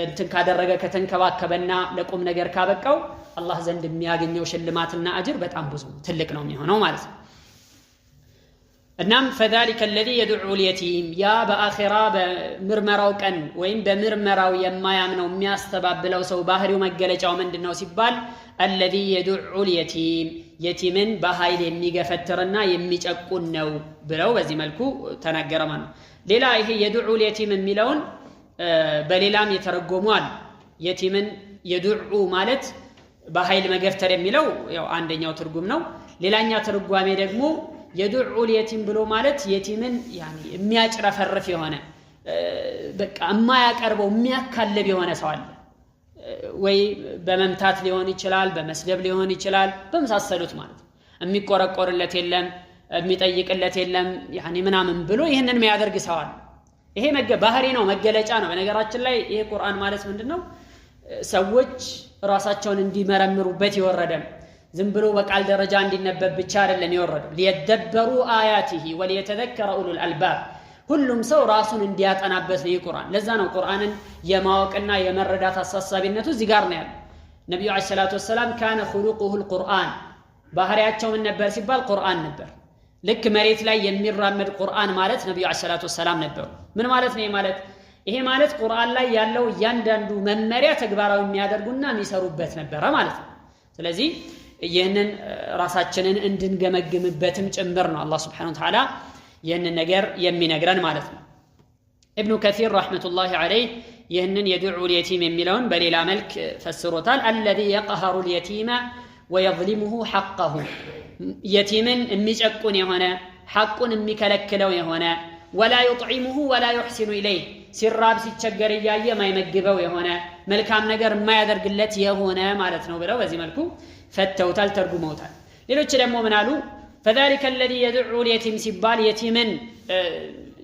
እንትን ካደረገ ከተንከባከበና ለቁም ነገር ካበቃው አላህ ዘንድ የሚያገኘው ሽልማትና አጅር በጣም ብዙ ትልቅ ነው የሚሆነው ማለት ነው እናም فذلك الذي يدعو اليتيم يا باخره በምርመራው ቀን ወይም በምርመራው የማያምነው የሚያስተባብለው ሰው ባህሪው መገለጫው ምንድነው ሲባል الذي يدعو اليتيم የቲምን በኃይል የሚገፈትርና የሚጨቁን ነው ብለው በዚህ መልኩ ተናገረ ማለት ነው ሌላ ይሄ يدعو اليتيم የሚለውን በሌላም የተረጎሟል የቲምን يدعو ማለት በኃይል መገፍተር የሚለው ያው አንደኛው ትርጉም ነው ሌላኛ ትርጓሜ ደግሞ يدعو اليتيم ብሎ ማለት የቲምን يعني የሚያጭረፈርፍ የሆነ በቃ የማያቀርበው የሚያካልብ የሆነ ሰው አለ ወይ በመምታት ሊሆን ይችላል በመስደብ ሊሆን ይችላል በመሳሰሉት ማለት የሚቆረቆርለት የለም የሚጠይቅለት የለም يعني ምናምን ብሎ ይሄንን የሚያደርግ ሰው አለ ይሄ ባህሪ ነው መገለጫ ነው በነገራችን ላይ ይሄ ቁርአን ማለት ምንድነው ሰዎች ራሳቸውን እንዲመረምሩበት ይወረደ ዝም ብሎ በቃል ደረጃ እንዲነበብ ብቻ አይደለም ይወረደው ሊየደበሩ አያቲሂ ወሊየተذكر اولو الالباب ሁሉም ሰው ራሱን እንዲያጠናበት ነው ቁርአን ለዛ ነው ቁርአንን የማወቅና የመረዳት አሳሳቢነቱ እዚህ ጋር ነው ያለው ነብዩ ሰለላሁ ዐለይሂ ወሰለም ካነ خلقه القرآن ባህሪያቸው ምን ነበር ሲባል ቁርአን ነበር ልክ መሬት ላይ የሚራመድ ቁርአን ማለት ነብዩ ሰለላሁ ዐለይሂ ወሰለም ነበሩ ምን ማለት ነው ይሄ ማለት ቁርአን ላይ ያለው ያንዳንዱ መመሪያ ተግባራዊ የሚያደርጉና የሚሰሩበት ነበር ማለት ነው ስለዚህ ይሄንን ራሳችንን እንድንገመግምበትም ጭምር ነው አላህ Subhanahu Wa Ta'ala ይሄንን ነገር የሚነግረን ማለት ነው ኢብኑ ከሲር ረህመቱላሂ ዐለይሂ ይሄንን يدعو اليتيم የሚለውን በሌላ መልክ ፈስሮታል الذي يقهر اليتيم ويظلمه حقه يتيمن የሚጨቁን የሆነ ሐቁን የሚከለክለው የሆነ ولا يطعمه ولا يحسن اليه ሲራብ ሲቸገር ያየ ማይመግበው የሆነ መልካም ነገር የማያደርግለት የሆነ ማለት ነው ብለው በዚህ መልኩ ፈተውታል ተርጉመውታል ሌሎች ደግሞ ምን አሉ فذلك الذي يدعو اليتيم ሲባል የቲምን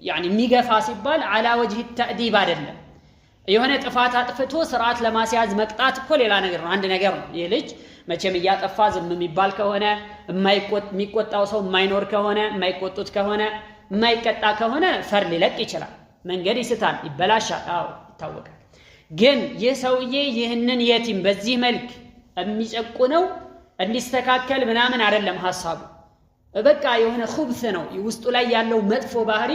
يعني የሚገፋ ሲባል على وجه التأديب አይደለም የሆነ ጥፋት አጥፍቶ ስርዓት ለማስያዝ መቅጣት እኮ ሌላ ነገር ነው አንድ ነገር ነው ይህ ልጅ መቼም ያጠፋ ዝም የሚባል ከሆነ የሚቆጣው ሰው የማይኖር ከሆነ የማይቆጡት ከሆነ የማይቀጣ ከሆነ ፈር ሊለቅ ይችላል መንገድ ይስታል ይበላሻል አዎ ይታወቃል ግን የሰውዬ ይህንን የቲም በዚህ መልክ የሚጨቁነው እንዲስተካከል ምናምን አይደለም ሐሳቡ በቃ የሆነ ኹብስ ነው ውስጡ ላይ ያለው መጥፎ ባህሪ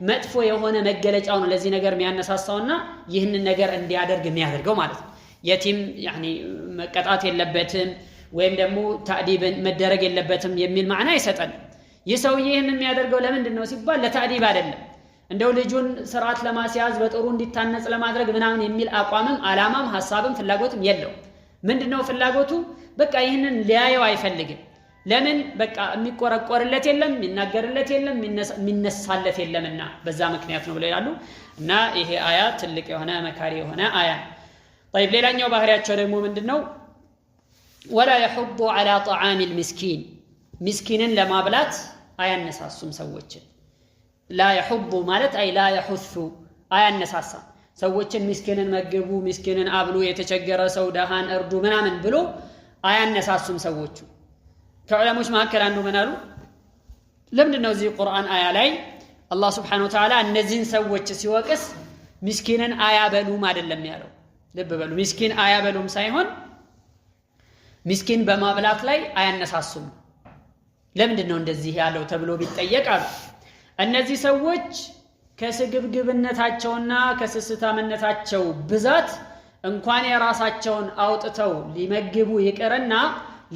መጥፎ የሆነ መገለጫው ነው ለዚህ ነገር የሚያነሳሳውና ይህንን ነገር እንዲያደርግ የሚያደርገው ማለት ነው የቲም يعني መቀጣት የለበትም ወይም ደግሞ ታዲብ መደረግ የለበትም የሚል ማዕና ይሰጣል የሰውዬ ይህንን የሚያደርገው ለምንድን ነው ሲባል ለታዲብ አይደለም እንደው ልጁን ስርዓት ለማስያዝ በጥሩ እንዲታነጽ ለማድረግ ምናምን የሚል አቋምም አላማም ሐሳብም ፍላጎትም የለው ምንድነው ፍላጎቱ በቃ ይህንን ሊያየው አይፈልግም ለምን በቃ የሚቆረቆርለት የለም የሚናገርለት የለም የሚነሳለት የለምና በዛ ምክንያት ነው ብለው ይላሉ እና ይሄ አያ ትልቅ የሆነ መካሪ የሆነ አያ طيب ሌላኛው ባህሪያቸው ደግሞ ምንድነው ولا يحض على طعام المسكين مسكيንን ለማብላት አያነሳሱም ሰዎችን لا يحض ማለት አይ لا يحث አያነሳሳም ሰዎችን ምስኪንን መግቡ ምስኪንን አብሉ የተቸገረ ሰው ደሃን እርዱ ምናምን ብሎ አያነሳሱም ሰዎቹ ከዑለሞች መካከል አንዱ ምን አሉ ለምንድነው እዚህ ቁርአን አያ ላይ አላህ Subhanahu Wa Ta'ala እነዚህን ሰዎች ሲወቅስ ምስኪንን አያበሉም አይደለም ያለው ልብ በሉ ምስኪን አያበሉም ሳይሆን ምስኪን በማብላት ላይ አያነሳሱም ለምንድነው እንደዚህ ያለው ተብሎ ቢጠየቃሉ እነዚህ ሰዎች ከስግብግብነታቸውና ከስስታምነታቸው ብዛት እንኳን የራሳቸውን አውጥተው ሊመግቡ ይቀርና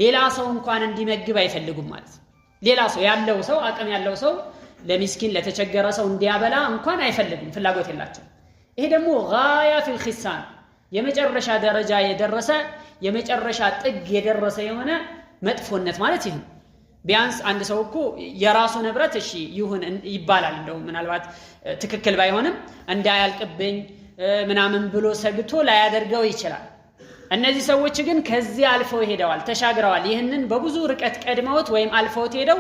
ሌላ ሰው እንኳን እንዲመግብ አይፈልጉም ማለት ሌላ ሰው ያለው ሰው አቅም ያለው ሰው ለሚስኪን ለተቸገረ ሰው እንዲያበላ እንኳን አይፈልጉም ፍላጎት የላቸው ይሄ ደግሞ ጋያ ፊል ኺሳን የመጨረሻ ደረጃ የደረሰ የመጨረሻ ጥግ የደረሰ የሆነ መጥፎነት ማለት ይሄ ቢያንስ አንድ ሰው እኮ የራሱ ንብረት እሺ ይሁን ይባላል እንደው ምናልባት ትክክል ባይሆንም እንዳያልቅብኝ ምናምን ብሎ ሰግቶ ላይ ያደርገው ይችላል እነዚህ ሰዎች ግን ከዚህ አልፈው ሄደዋል ተሻግረዋል ይህንን በብዙ ርቀት ቀድመውት ወይም አልፈውት ሄደው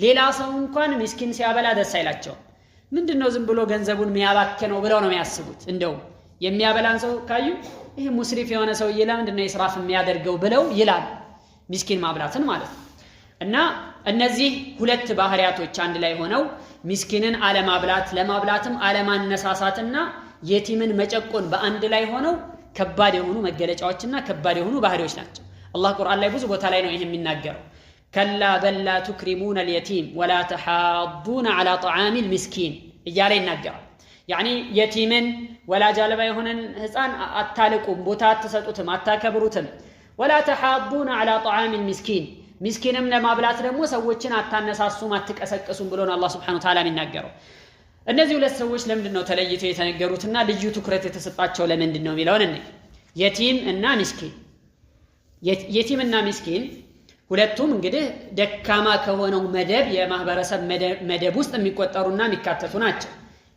ሌላ ሰው እንኳን ምስኪን ሲያበላ ደስ አይላቸው ምንድነው ዝም ብሎ ገንዘቡን የሚያባክነው ብለው ነው የሚያስቡት እንደው የሚያበላን ሰው ካዩ ይሄ ሙስሪፍ የሆነ ሰው ለምንድነው ይስራፍ የሚያደርገው ብለው ይላል ምስኪን ማብላትን ማለት ነው እና እነዚህ ሁለት ባህሪያቶች አንድ ላይ ሆነው ምስኪንን አለማብላት ለማብላትም አለማነሳሳትና የቲምን መጨቆን በአንድ ላይ ሆነው ከባድ የሆኑ መገለጫዎችና ከባድ የሆኑ ባህሪዎች ናቸው አላህ ቁርአን ላይ ብዙ ቦታ ላይ ነው ይሄ የሚናገረው كلا بل لا تكرمون اليتيم ولا تحاضون على طعام المسكين እያለ ይናገራል يعني يتيمن ولا جالبا يهونن ህፃን አታልቁም ቦታ አትሰጡትም አታከብሩትም ولا تحاضون على طعام المسكين مسكينም ለማብላት ደግሞ ሰዎችን አታነሳሱም አትቀሰቅሱም ብሎ ነው አላህ Subhanahu Wa Ta'ala የሚናገረው እነዚህ ሁለት ሰዎች ለምንድነው ተለይተው የተነገሩትና ልዩ ትኩረት የተሰጣቸው ለምንድነው የሚለውን እንዴ የቲም እና ምስኪን የቲም እና ምስኪን ሁለቱም እንግዲህ ደካማ ከሆነው መደብ የማህበረሰብ መደብ ውስጥ የሚቆጠሩና የሚካተቱ ናቸው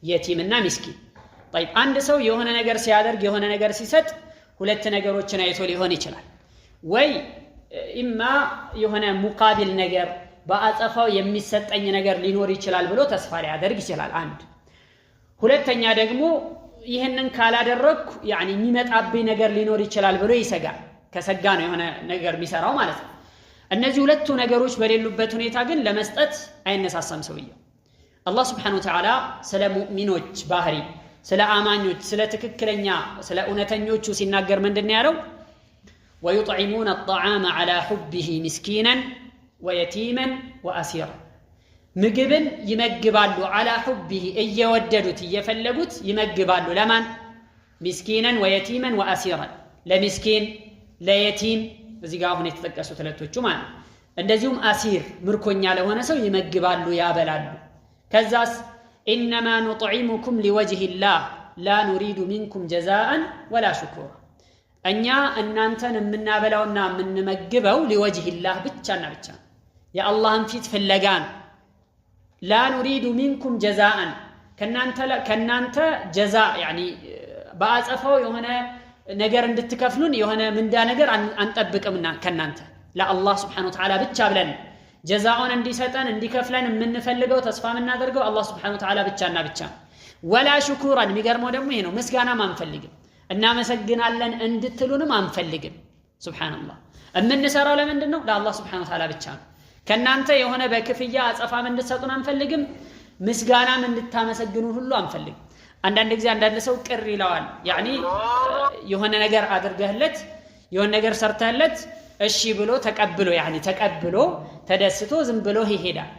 የቲምና ምስኪን طيب አንድ ሰው የሆነ ነገር ሲያደርግ የሆነ ነገር ሲሰጥ ሁለት ነገሮችን አይቶ ሊሆን ይችላል ወይ ኢማ የሆነ ሙቃቢል ነገር በአጸፋው የሚሰጠኝ ነገር ሊኖር ይችላል ብሎ ተስፋ ሊያደርግ ይችላል አንድ ሁለተኛ ደግሞ ይሄንን ካላደረኩ يعني የሚመጣብኝ ነገር ሊኖር ይችላል ብሎ ይሰጋል ከሰጋ ነው የሆነ ነገር የሚሰራው ማለት ነው እነዚህ ሁለቱ ነገሮች በሌሉበት ሁኔታ ግን ለመስጠት አይነሳሳም ሰውየው አላህ Subhanahu Wa Ta'ala ስለ ሙእሚኖች ባህሪ ስለ አማኞች ስለ ትክክለኛ ስለ እውነተኞቹ ሲናገር ምንድነው ያለው ويطعمون الطعام على حبه مسكينا ويتيما واسيرا ምግብን ይመግባሉ على حبه እየወደዱት እየፈለጉት ይመግባሉ ለማን مسكينا ويتيما واسيرا ለምስኪን ለየቲም እዚህ ጋር አሁን የተጠቀሱት ሁለቶቹ ማለት እንደዚሁም አሲር ምርኮኛ ለሆነ ሰው ይመግባሉ ያበላሉ ከዛስ انما نطعمكم لوجه الله لا نريد منكم جزاء ولا شكورا እኛ እናንተን የምናበላውና የምንመግበው لوجه الله ብቻና ብቻ የአላህን ፊት ፍለጋን لا نريد منكم جزاء ከናንተ جزاء يعني ባአጸፋው የሆነ ነገር እንድትከፍሉን የሆነ ምንዳ ነገር አንጠብቅምና ከናንተ ለአላህ Subhanahu Wa Ta'ala ብቻ ብለን ጀዛውን እንዲሰጠን እንዲከፍለን የምንፈልገው ተስፋ የምናደርገው አላህ Subhanahu Wa Ta'ala ብቻና ብቻ ወላ ሽኩራን የሚገርመው ደግሞ ይሄ ነው ምስጋና ማንፈልግም እናመሰግናለን እንድትሉንም አንፈልግም ሱብሃንአላህ እምንሰራው ለምንድነው ለአላህ ሱብሃነሁ ወተዓላ ብቻ ነው ከናንተ የሆነ በክፍያ አጸፋም እንድትሰጡን አንፈልግም ምስጋናም እንድታመሰግኑ ሁሉ አንፈልግም አንዳንድ ጊዜ አንዳንድ ሰው ቅር ይለዋል ያኒ የሆነ ነገር አድርገህለት የሆነ ነገር ሰርተህለት እሺ ብሎ ተቀብሎ ያኒ ተቀብሎ ተደስቶ ዝም ብሎ ይሄዳል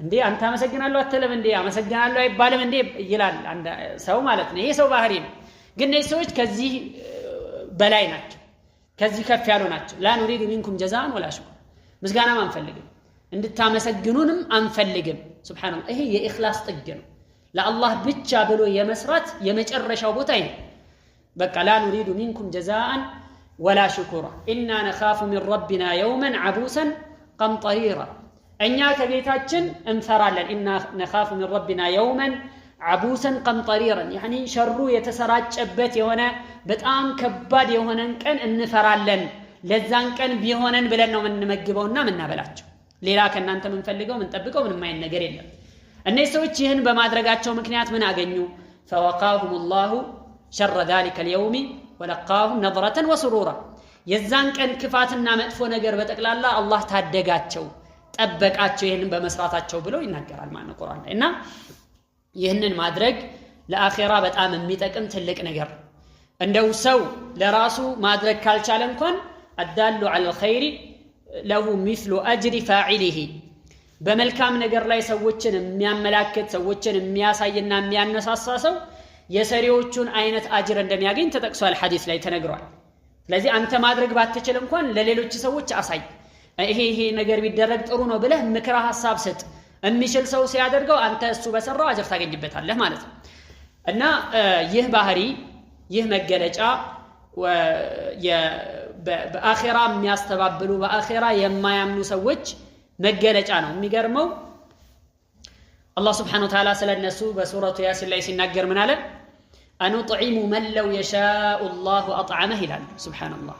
እንዴ አንተ አመሰግናለሁ አትልም እንዴ አመሰግናለሁ አይባልም እንዴ ይላል አንድ ሰው ማለት ነው ይሄ ሰው ባህሪ ነው ግን እነዚህ ሰዎች ከዚህ በላይ ናቸው ከዚህ ከፍ ያሉ ናቸው ላ ኑሪዱ ሚንኩም ጀዛአን ወላ ሹክር ምስጋናም አንፈልግም እንድታመሰግኑንም አንፈልግም ሱብሃንአላህ ይሄ የኢኽላስ ጥግ ነው ለአላህ ብቻ ብሎ የመስራት የመጨረሻው ቦታ ይሄ በቃ ላ ኑሪዱ ሚንኩም ጀዛአን ወላ ሹክራ ኢና ነኻፉ ሚን ረቢና የውመን ዐቡሰን ቀምጠሪራ እኛ ከቤታችን እንፈራለን ኢና ነኻፉ ሚን ረቢና የውመን ዐቡሰን ቀምጠሪራን ያኒ ሸሩ የተሰራጨበት የሆነ በጣም ከባድ የሆነን ቀን እንፈራለን ለዛን ቀን ቢሆነን ብለን ነው የምንመግበውና የምናበላቸው ሌላ ከናንተ የምንፈልገው የምንጠብቀው ምንም አይነት ነገር የለም እነዚህ ሰዎች ይህን በማድረጋቸው ምክንያት ምን አገኙ فوقاهم الله شر ذلك اليوم ولقاهم نظرة وسرورا የዛን ቀን ክፋትና መጥፎ ነገር በጠቅላላ አላህ ታደጋቸው ጠበቃቸው ይሄንን በመስራታቸው ብለው ይናገራል ማለት ነው ቁርአን ላይ እና ይሄንን ማድረግ ለአኺራ በጣም የሚጠቅም ትልቅ ነገር እንደው ሰው ለራሱ ማድረግ ካልቻለ እንኳን አዳሉ على الخير له مثل اجر فاعله በመልካም ነገር ላይ ሰዎችን የሚያመላክት ሰዎችን የሚያሳይና የሚያነሳሳ ሰው የሰሪዎቹን አይነት አጅር እንደሚያገኝ ተጠቅሷል ሐዲስ ላይ ተነግሯል ስለዚህ አንተ ማድረግ ባትችል እንኳን ለሌሎች ሰዎች አሳይ ይሄ ነገር ቢደረግ ጥሩ ነው ብለህ ምክራ ሐሳብ ስጥ የሚችል ሰው ሲያደርገው አንተ እሱ በሰራው አጅር ታገኝበታለህ ማለት ነው እና ይህ ባህሪ ይህ መገለጫ በአኺራ የሚያስተባብሉ በአኺራ የማያምኑ ሰዎች መገለጫ ነው የሚገርመው አላህ Subhanahu Wa Ta'ala ስለነሱ በሱረቱ ያሲን ላይ ሲናገር ምን አለ አንطعم من لو يشاء الله اطعمه ይላል ሱብሃንአላህ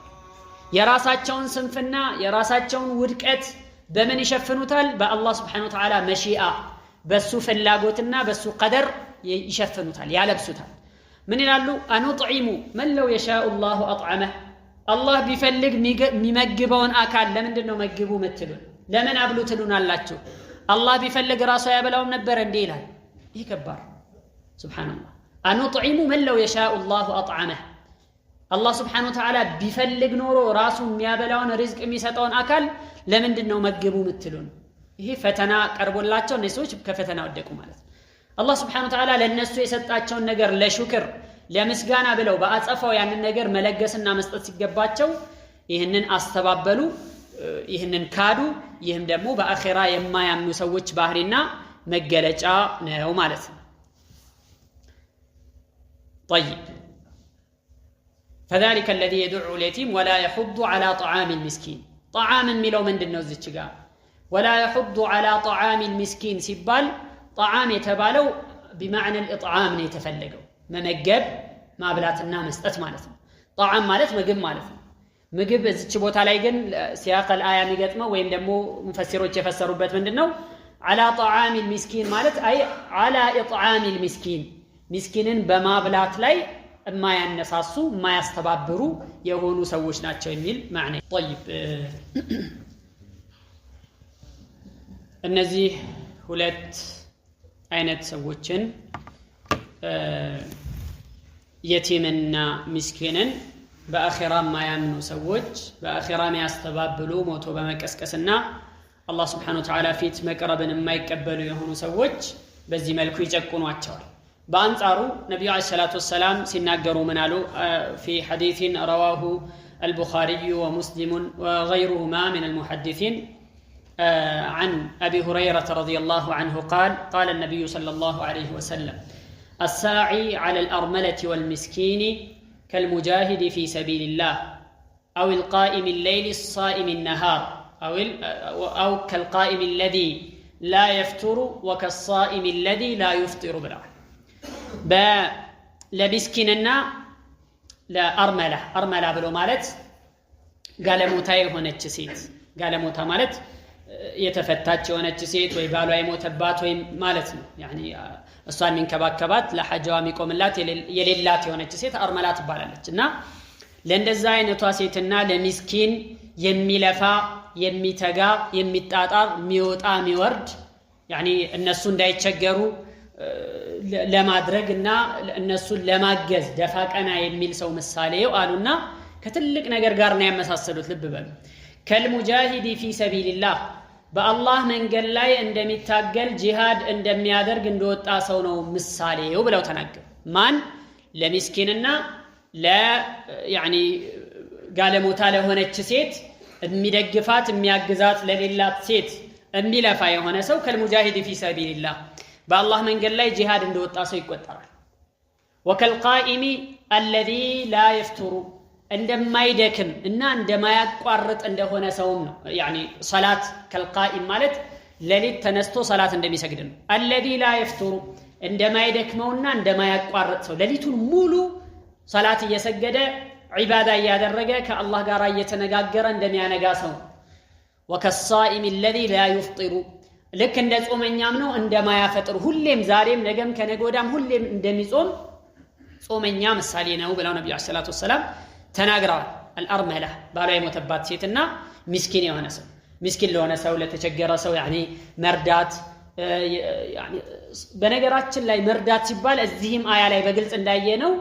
የራሳቸውን ስንፍና የራሳቸውን ውድቀት በምን ይሸፍኑታል በአላህ Subhanahu Wa Ta'ala መሺአ በሱ ፍላጎትና በሱ ቀደር ይሸፍኑታል ያለብሱታል ምን ይላሉ አንطعم من لو يشاء الله اطعمه አላህ ቢፈልግ የሚመግበውን አካል ለምንድን ነው መግቡ የምትሉን ለምን አብሉ ትሉናላችሁ አላህ ቢፈልግ ራሱ ያበላውም ነበር እንዴ ይላል ይሄ ከባድ ሱብሃንአላህ አንطعم من لو يشاء الله اطعمه አላህ Subhanahu Wa Ta'ala ቢፈልግ ኖሮ ራሱ የሚያበላውን ሪዝቅ የሚሰጠውን አካል ለምንድን ነው መግቡ የምትሉን ይሄ ፈተና ቀርቦላቸው እነሱዎች ከፈተና ወደቁ ማለት አላህ Subhanahu Wa Ta'ala ለነሱ የሰጣቸውን ነገር ለሹክር ለምስጋና ብለው በአጸፋው ያንን ነገር መለገስና መስጠት ሲገባቸው ይህንን አስተባበሉ ይህንን ካዱ ይህም ደግሞ በአኺራ የማያምኑ ሰዎች ባህሪና መገለጫ ነው ማለት ነው طيب فذلك الذي يدعو اليتيم ولا يحض على طعام المسكين طعام ميلو ምንድነው እዚች ጋር ولا يحض على طعام المسكين ሲባል طعام የተባለው بمعنى الاطعام ነው የተፈለገው መመገብ ማብላትና መስጠት ማለት ነው طعام ማለት ምግብ ማለት ነው ምግብ እዚች ቦታ ላይ ግን ሲያቀል አያ የሚገጥመው ወይም ደግሞ ሙፈሲሮች የፈሰሩበት ምንድነው على طعام المسكين ማለት አይ على اطعام المسكين ምስኪንን በማብላት ላይ የማያነሳሱ የማያስተባብሩ የሆኑ ሰዎች ናቸው የሚል ማዕና طيب እነዚህ ሁለት አይነት ሰዎችን የቲምና ምስኪንን በአኺራ ማያምኑ ሰዎች በአኺራ የሚያስተባብሉ ሞቶ በመቀስቀስና አላህ Subhanahu Wa Ta'ala ፊት መቅረብን የማይቀበሉ የሆኑ ሰዎች በዚህ መልኩ ይጨቁኗቸዋል በአንጻሩ ነብዩ አለይሂ ሰላቱ ወሰለም ሲናገሩ ምን አሉ في حديث رواه البخاري ومسلم وغيرهما من المحدثين عن أبي هريرة رضي الله عنه قال النبي صلى الله عليه وسلم الساعي على الأرملة والمسكين كالمجاهد في سبيل الله أو القائم الليل الصائم النهار أو كالقائم الذي لا يفطر وكالصائم الذي لا يفطر بالله لمسكيننا لأرملة بلو مالت قال موتا يهونتش سيت قال موتا مالت የተፈታች የሆነች ሴት ወይ ባሏ የሞተባት ወይ ማለት ነው ያኒ እሷን የሚንከባከባት ለሐጃዋ የሚቆምላት የሌላት የሆነች ሴት አርመላ ትባላለች እና ለእንደዛ አይነቷ ሴትና ለሚስኪን የሚለፋ የሚተጋ የሚጣጣር የሚወጣ የሚወርድ ያኒ እነሱ እንዳይቸገሩ ለማድረግና እነሱን ለማገዝ ደፋ ቀና የሚል ሰው ምሳሌው አሉና ከትልቅ ነገር ጋር ነው ያመሳሰሉት ልብ በሉ ከልሙጃሂዲ ፊ ሰቢልላህ በአላህ መንገድ ላይ እንደሚታገል ጂሃድ እንደሚያደርግ እንደወጣ ሰው ነው ምሳሌው ብለው ተናገሩ ማን ለሚስኪንና ያኒ ጋለሞታ ለሆነች ሴት የሚደግፋት የሚያግዛት ለሌላት ሴት የሚለፋ የሆነ ሰው ከልሙጃሂዲ ፊ ሰቢልላህ በአላህ መንገድ ላይ ጂሃድ እንደወጣ ሰው ይቆጠራል ወከልቃኢሚ الذي لا يفتر እንደማይደክም እና እንደማያቋርጥ እንደሆነ ሰውም ነው ያኒ ሶላት ከልቃኢም ማለት ለሊት ተነስቶ ሶላት እንደሚሰግድ ነው الذي لا يفتر እንደማይደክመውና እንደማያቋርጥ ሰው ለሊቱን ሙሉ ሶላት እየሰገደ ዒባዳ ያደረገ ከአላህ ጋር እየተነጋገረ እንደሚያነጋ ሰው وكالصائم الذي لا يفطر ልክ እንደ ጾመኛም ነው እንደማያፈጥር ሁሌም ዛሬም ነገም ከነገወዳም ሁሌም እንደሚጾም ጾመኛ ምሳሌ ነው ብለው ነብዩ ሰለላሁ ዐለይሂ ወሰለም ተናግረዋል አልአርመላ ባሏ የሞተባት ሴትና ምስኪን የሆነ ሰው ምስኪን ለሆነ ሰው ለተቸገረ ሰው ያኒ መርዳት ያኒ በነገራችን ላይ መርዳት ሲባል እዚህም አያ ላይ በግልጽ እንዳየነው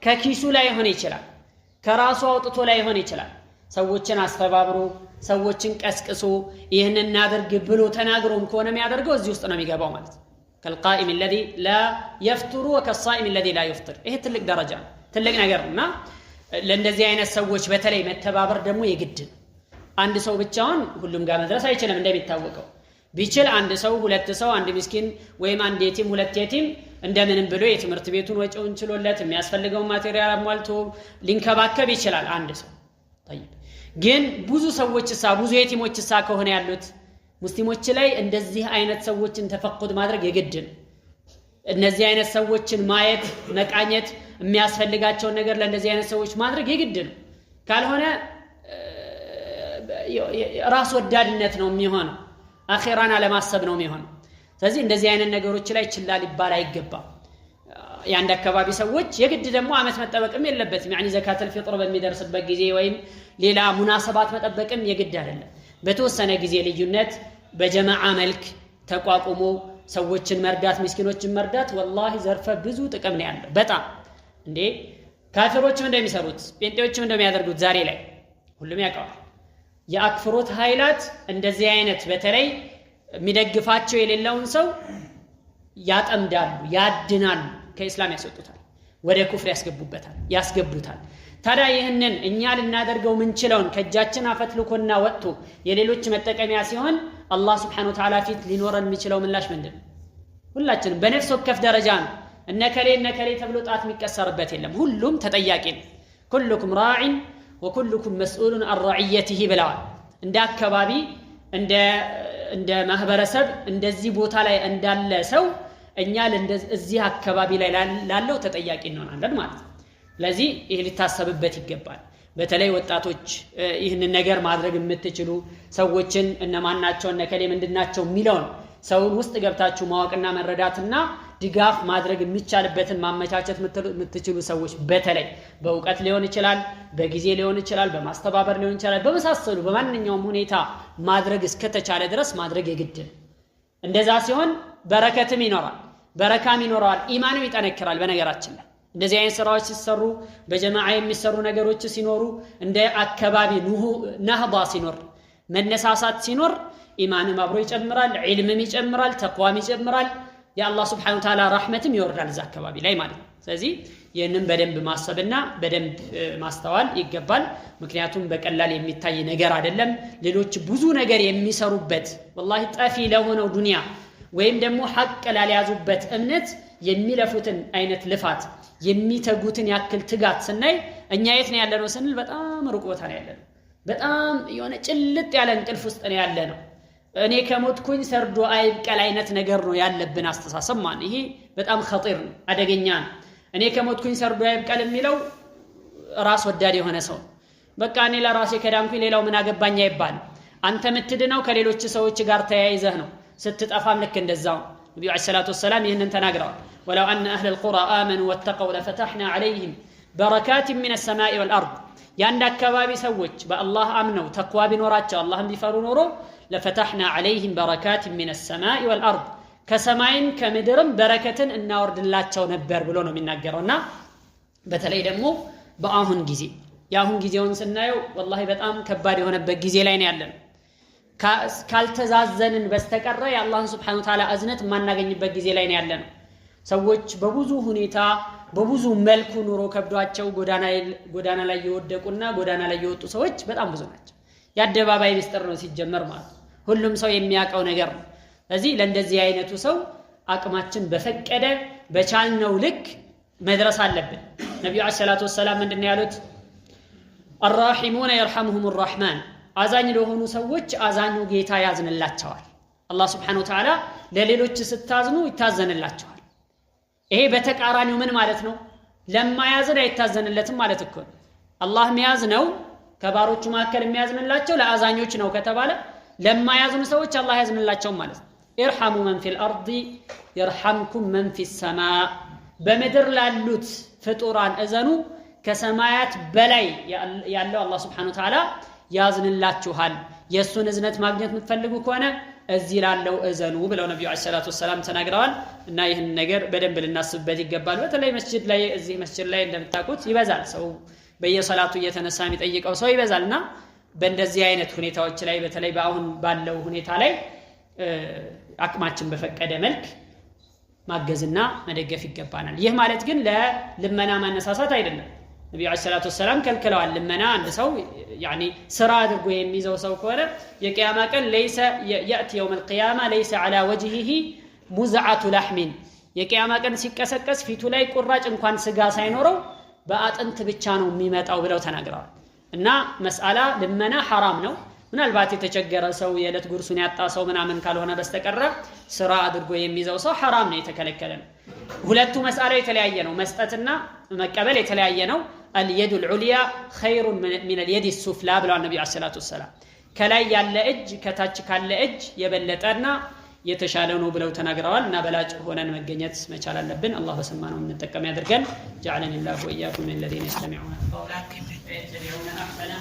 ከኪሱ ላይ ሆነ ይችላል ከራሱ አውጥቶ ላይ ሆነ ይችላል ሰዎችን አስተባብሮ ሰዎችን ቀስቅሶ ይሄንን እናድርግ ብሎ ተናግሮም ከሆነ የሚያደርገው እዚህ ውስጥ ነው የሚገባው ማለት ከልቃኢም الذي لا يفطر وكالصائم الذي لا يفطر ይሄ ትልቅ ደረጃ ትልቅ ነገርና ለእንደዚህ አይነት ሰዎች በተለይ መተባበር ደግሞ የግድ አንድ ሰው ብቻውን ሁሉም ጋር መድረስ አይችልም እንደሚታወቀው ቢችል አንድ ሰው ሁለት ሰው አንድ ምስኪን ወይም አንድ የቲም ሁለት የቲም እንደምንም ብሎ የትምህርት ቤቱን ወጪውን ችሎለት የሚያስፈልገው ማቴሪያል አሟልቶ ሊንከባከብ ይችላል አንድ ሰው طيب ግን ብዙ ሰዎችሳ ብዙ የቲሞችሳ ከሆነ ያሉት ሙስሊሞች ላይ እንደዚህ አይነት ሰዎችን ተፈቁድ ማድረግ የግድ ነው እነዚህ አይነት ሰዎችን ማየት መቃኘት የሚያስፈልጋቸው ነገር ለእንደዚህ አይነት ሰዎች ማድረግ የግድ ነው ካልሆነ ራስ ወዳድነት ነው የሚሆነው አኺራን አለማሰብ ነው የሚሆነው ስለዚህ እንደዚህ አይነት ነገሮች ላይ ችላ ሊባል አይገባም ያንድ አካባቢ ሰዎች የግድ ደግሞ አመት መጠበቅም የለበትም ያኒ ዘካተል ፊጥር በሚደርስበት ጊዜ ወይም ሌላ ሙናሰባት መጠበቅም የግድ አይደለም በተወሰነ ጊዜ ልዩነት በጀማዓ መልክ ተቋቁሞ ሰዎችን መርዳት ምስኪኖችን መርዳት ወላሂ ዘርፈ ብዙ ጥቅም ነው ያለው በጣም እንዴ ካፊሮችም እንደሚሰሩት ጴንጤዎችም እንደሚያደርጉት ዛሬ ላይ ሁሉም ያውቃል የአክፍሮት ኃይላት እንደዚህ አይነት በተለይ የሚደግፋቸው የሌለውን ሰው ያጠምዳሉ ያድናሉ ከእስላም ያስወጡታል ወደ ኩፍር ያስገቡታል ታዲያ ይሄንን እኛ ልናደርገው ምንችለውን ከጃችን አፈትልኮና ወጥቶ የሌሎች መጠቀሚያ ሲሆን አላህ Subhanahu Wa Ta'ala ፊት ሊኖረን የሚችለው ምላሽ ምንድነው ሁላችንም በነፍስ ወከፍ ደረጃ ነው እነከሌ ተብሎ ጣት የሚቀሰርበት የለም ሁሉም ተጠያቂ ነው ኩልኩም ራዒን ወኩልኩም መስኡሉን عن رعيته ብለዋል እንደ አካባቢ እንደ ማህበረሰብ እንደዚህ ቦታ ላይ እንዳለ ሰው እኛ ለዚህ አካባቢ ላይ ላለው ተጠያቂ እንሆናለን ማለት ነው ስለዚህ ይሄ ሊታሰብበት ይገባል በተለይ ወጣቶች ይህንን ነገር ማድረግ የምትችሉ ሰዎችን እነማናቸው እነከሌ ምንድናቸው ሚለውን ሰውን ውስጥ ገብታችሁ ማወቅና መረዳትና ድጋፍ ማድረግ የሚቻልበትን ማመቻቸት የምትችሉ ሰዎች በተለይ በእውቀት ሊሆን ይችላል በጊዜ ሊሆን ይችላል በማስተባበር ሊሆን ይችላል በመሳሰሉ በማንኛውም ሁኔታ ማድረግ እስከተቻለ ድረስ ማድረግ የግድ እንደዛ ሲሆን በረከትም ይኖራል ኢማንም ይጠነክራል በነገራችን ላይ እንደዚህ አይነት ስራዎች ሲሰሩ በጀማዓ የሚሰሩ ነገሮች ሲኖሩ እንደ አካባቢ ነህባ ሲኖር መነሳሳት ሲኖር ኢማንም አብሮ ይጨምራል ዒልምም ይጨምራል ተቅዋም ይጨምራል የአላህ Subhanahu Wa Ta'ala ረህመትም ይወርዳል እዛ አካባቢ ላይ ማለት ነው ስለዚህ ይሄንን በደንብ ማሰብና በደንብ ማስተዋል ይገባል ምክንያቱም በቀላል የሚታይ ነገር አይደለም ሌሎች ብዙ ነገር የሚሰሩበት والله ጠፊ ለሆነው ዱንያ ወይም ደግሞ ሐቅ ላልያዙበት እምነት የሚለፉትን አይነት ልፋት የሚተጉትን ያክል ትጋት ስናይ እኛ የት ነው ያለነው ስንል በጣም ሩቅ ቦታ ነው ያለነው በጣም የሆነ ጭልጥ ያለ እንቅልፍ ውስጥ ነው ያለነው እኔ ከሞትኩኝ ሰርዶ አይብቀል አይነት ነገር ነው ያለብን አስተሳሰብ ማለት ይሄ በጣም خطير ነው አደገኛ ነው እኔ ከሞትኩኝ ሰርዶ አይብቀል የሚለው ራስ ወዳድ የሆነ ሰው በቃ እኔ ለራሴ ከዳንኩኝ ሌላው ምን አገባኛ ይባል አንተ የምትድነው ከሌሎች ሰዎች ጋር ተያይዘህ ነው ስትጠፋም ልክ እንደዛው ነብዩ አለይሂ ሰላቱ ወሰለም ይህንን ተናግረዋል ወለው አን አህለ القرى آمنوا واتقوا لفتحنا عليهم بركات من السماء والأرض ያንድ አካባቢ ሰዎች በአላህ አምነው ተቅዋ ቢኖራቸው አላህን ቢፈሩ ኖሮ لفتحنا عليهم بركات من السماء والأرض ከሰማይም ከምድርም በረከትን እናወርድላቸው ነበር ብሎ ነው የሚናገረውና በተለይ ደግሞ በአሁን ጊዜ ያሁን ጊዜውን ስናየው والله በጣም ከባድ የሆነበት ጊዜ ላይ ነው ያለን ካልተዛዘንን በስተቀረ የአላህን Subhanahu Wa Ta'ala አዝነት ማናገኝበት ጊዜ ላይ ነው ያለን ሰዎች በብዙ ሁኔታ በብዙ መልኩ ኑሮ ከብዷቸው ጎዳና ላይ የወደቁና ጎዳና ላይ የወጡ ሰዎች በጣም ብዙ ናቸው ያደባባይ ሚስጥር ነው ሲጀመር ማለት ሁሉም ሰው የሚያውቀው ነገር ነው ስለዚህ ለእንደዚህ አይነቱ ሰው አቅማችን በፈቀደ በቻልነው ልክ መድረስ አለብን ነብዩ አለይሂ ሰላቱ ወሰለም ምንድነው ያሉት الراحمون يرحمهم الرحمن አዛኝ ለሆኑ ሰዎች አዛኙ ጌታ ያዝንላቸዋል አላህ Subhanahu Wa Ta'ala ለሌሎች ስታዝኑ ይታዘንላቸዋል ይሄ በተቃራኒው ምን ማለት ነው ለማያዝን አይታዘንለትም ማለት እኮ አላህ የሚያዝነው ከባሮቹ መካከል የሚያዝንላቸው ለአዛኞች ነው ከተባለ ለማያዝኑ ሰዎች አላህ ያዝንላቸው ማለት ነው ارحموا من في الارض يرحمكم من في السماء በመድር ላሉት ፍጡራን እዘኑ ከሰማያት በላይ ያለው አላህ Subhanahu Wa Ta'ala ያዝንላችኋል የሱን እዝነት ማግኘት የምትፈልጉ ከሆነ እዚህ ላለው እዘኑ ብለው ነብዩ አለይሂ ሰላቱ ወሰለም ተናግረዋል እና ይህን ነገር በደንብ ልናስብበት ይገባል በተለይ መስጂድ ላይ እዚህ መስጂድ ላይ እንደምታውቁት ይበዛል ሰው በየሰላቱ እየተነሳ የሚጠይቀው ሰው ይበዛልና በእንደዚህ አይነት ሁኔታዎች ላይ በተለይ በአሁን ባለው ሁኔታ ላይ አቅማችን በፈቀደ መልክ ማገዝና መደገፍ ይገባናል ይህ ማለት ግን ለልመና ማነሳሳት አይደለም ነብዩ አለይሂ ሰላቱ ወሰለም ከልክለዋል ልመና አንድ ሰው يعني ስራ አድርጎ የሚይዘው ሰው ከሆነ የቂያማ ቀን ليس ياتي يوم القيامه ليس على وجهه مزعه لحم የቂያማ ቀን ሲቀሰቀስ ፊቱ ላይ ቁራጭ እንኳን ስጋ ሳይኖረው በአጥንት ብቻ ነው የሚመጣው ብለው ተናግረዋል እና መስአላ ልመና حرام ነው ምናልባት የተቸገረ ሰው የዕለት ጉርሱን ያጣ ሰው ምናምን ካልሆነ በስተቀር ስራ አድርጎ የሚይዘው ሰው حرام ነው የተከለከለ ነው ሁለቱ መስአላ የተለያየ ነው መስጠትና መቀበል የተለያየ ነው اليد العليا خير من اليد السفلى ብለው ነብዩ አለይሂ ሰላቱ ወሰለም ከላይ ያለ እጅ ከታች ካለ እጅ የበለጠና የተሻለ ነው ብለው ተናግረዋል እና በላጭ ሆነን መገኘት መቻል አለብን አላህ በሰማነው እንጠቀም ያድርገን جعلني الله واياكم من الذين يستمعون القول فيتبعون احسنه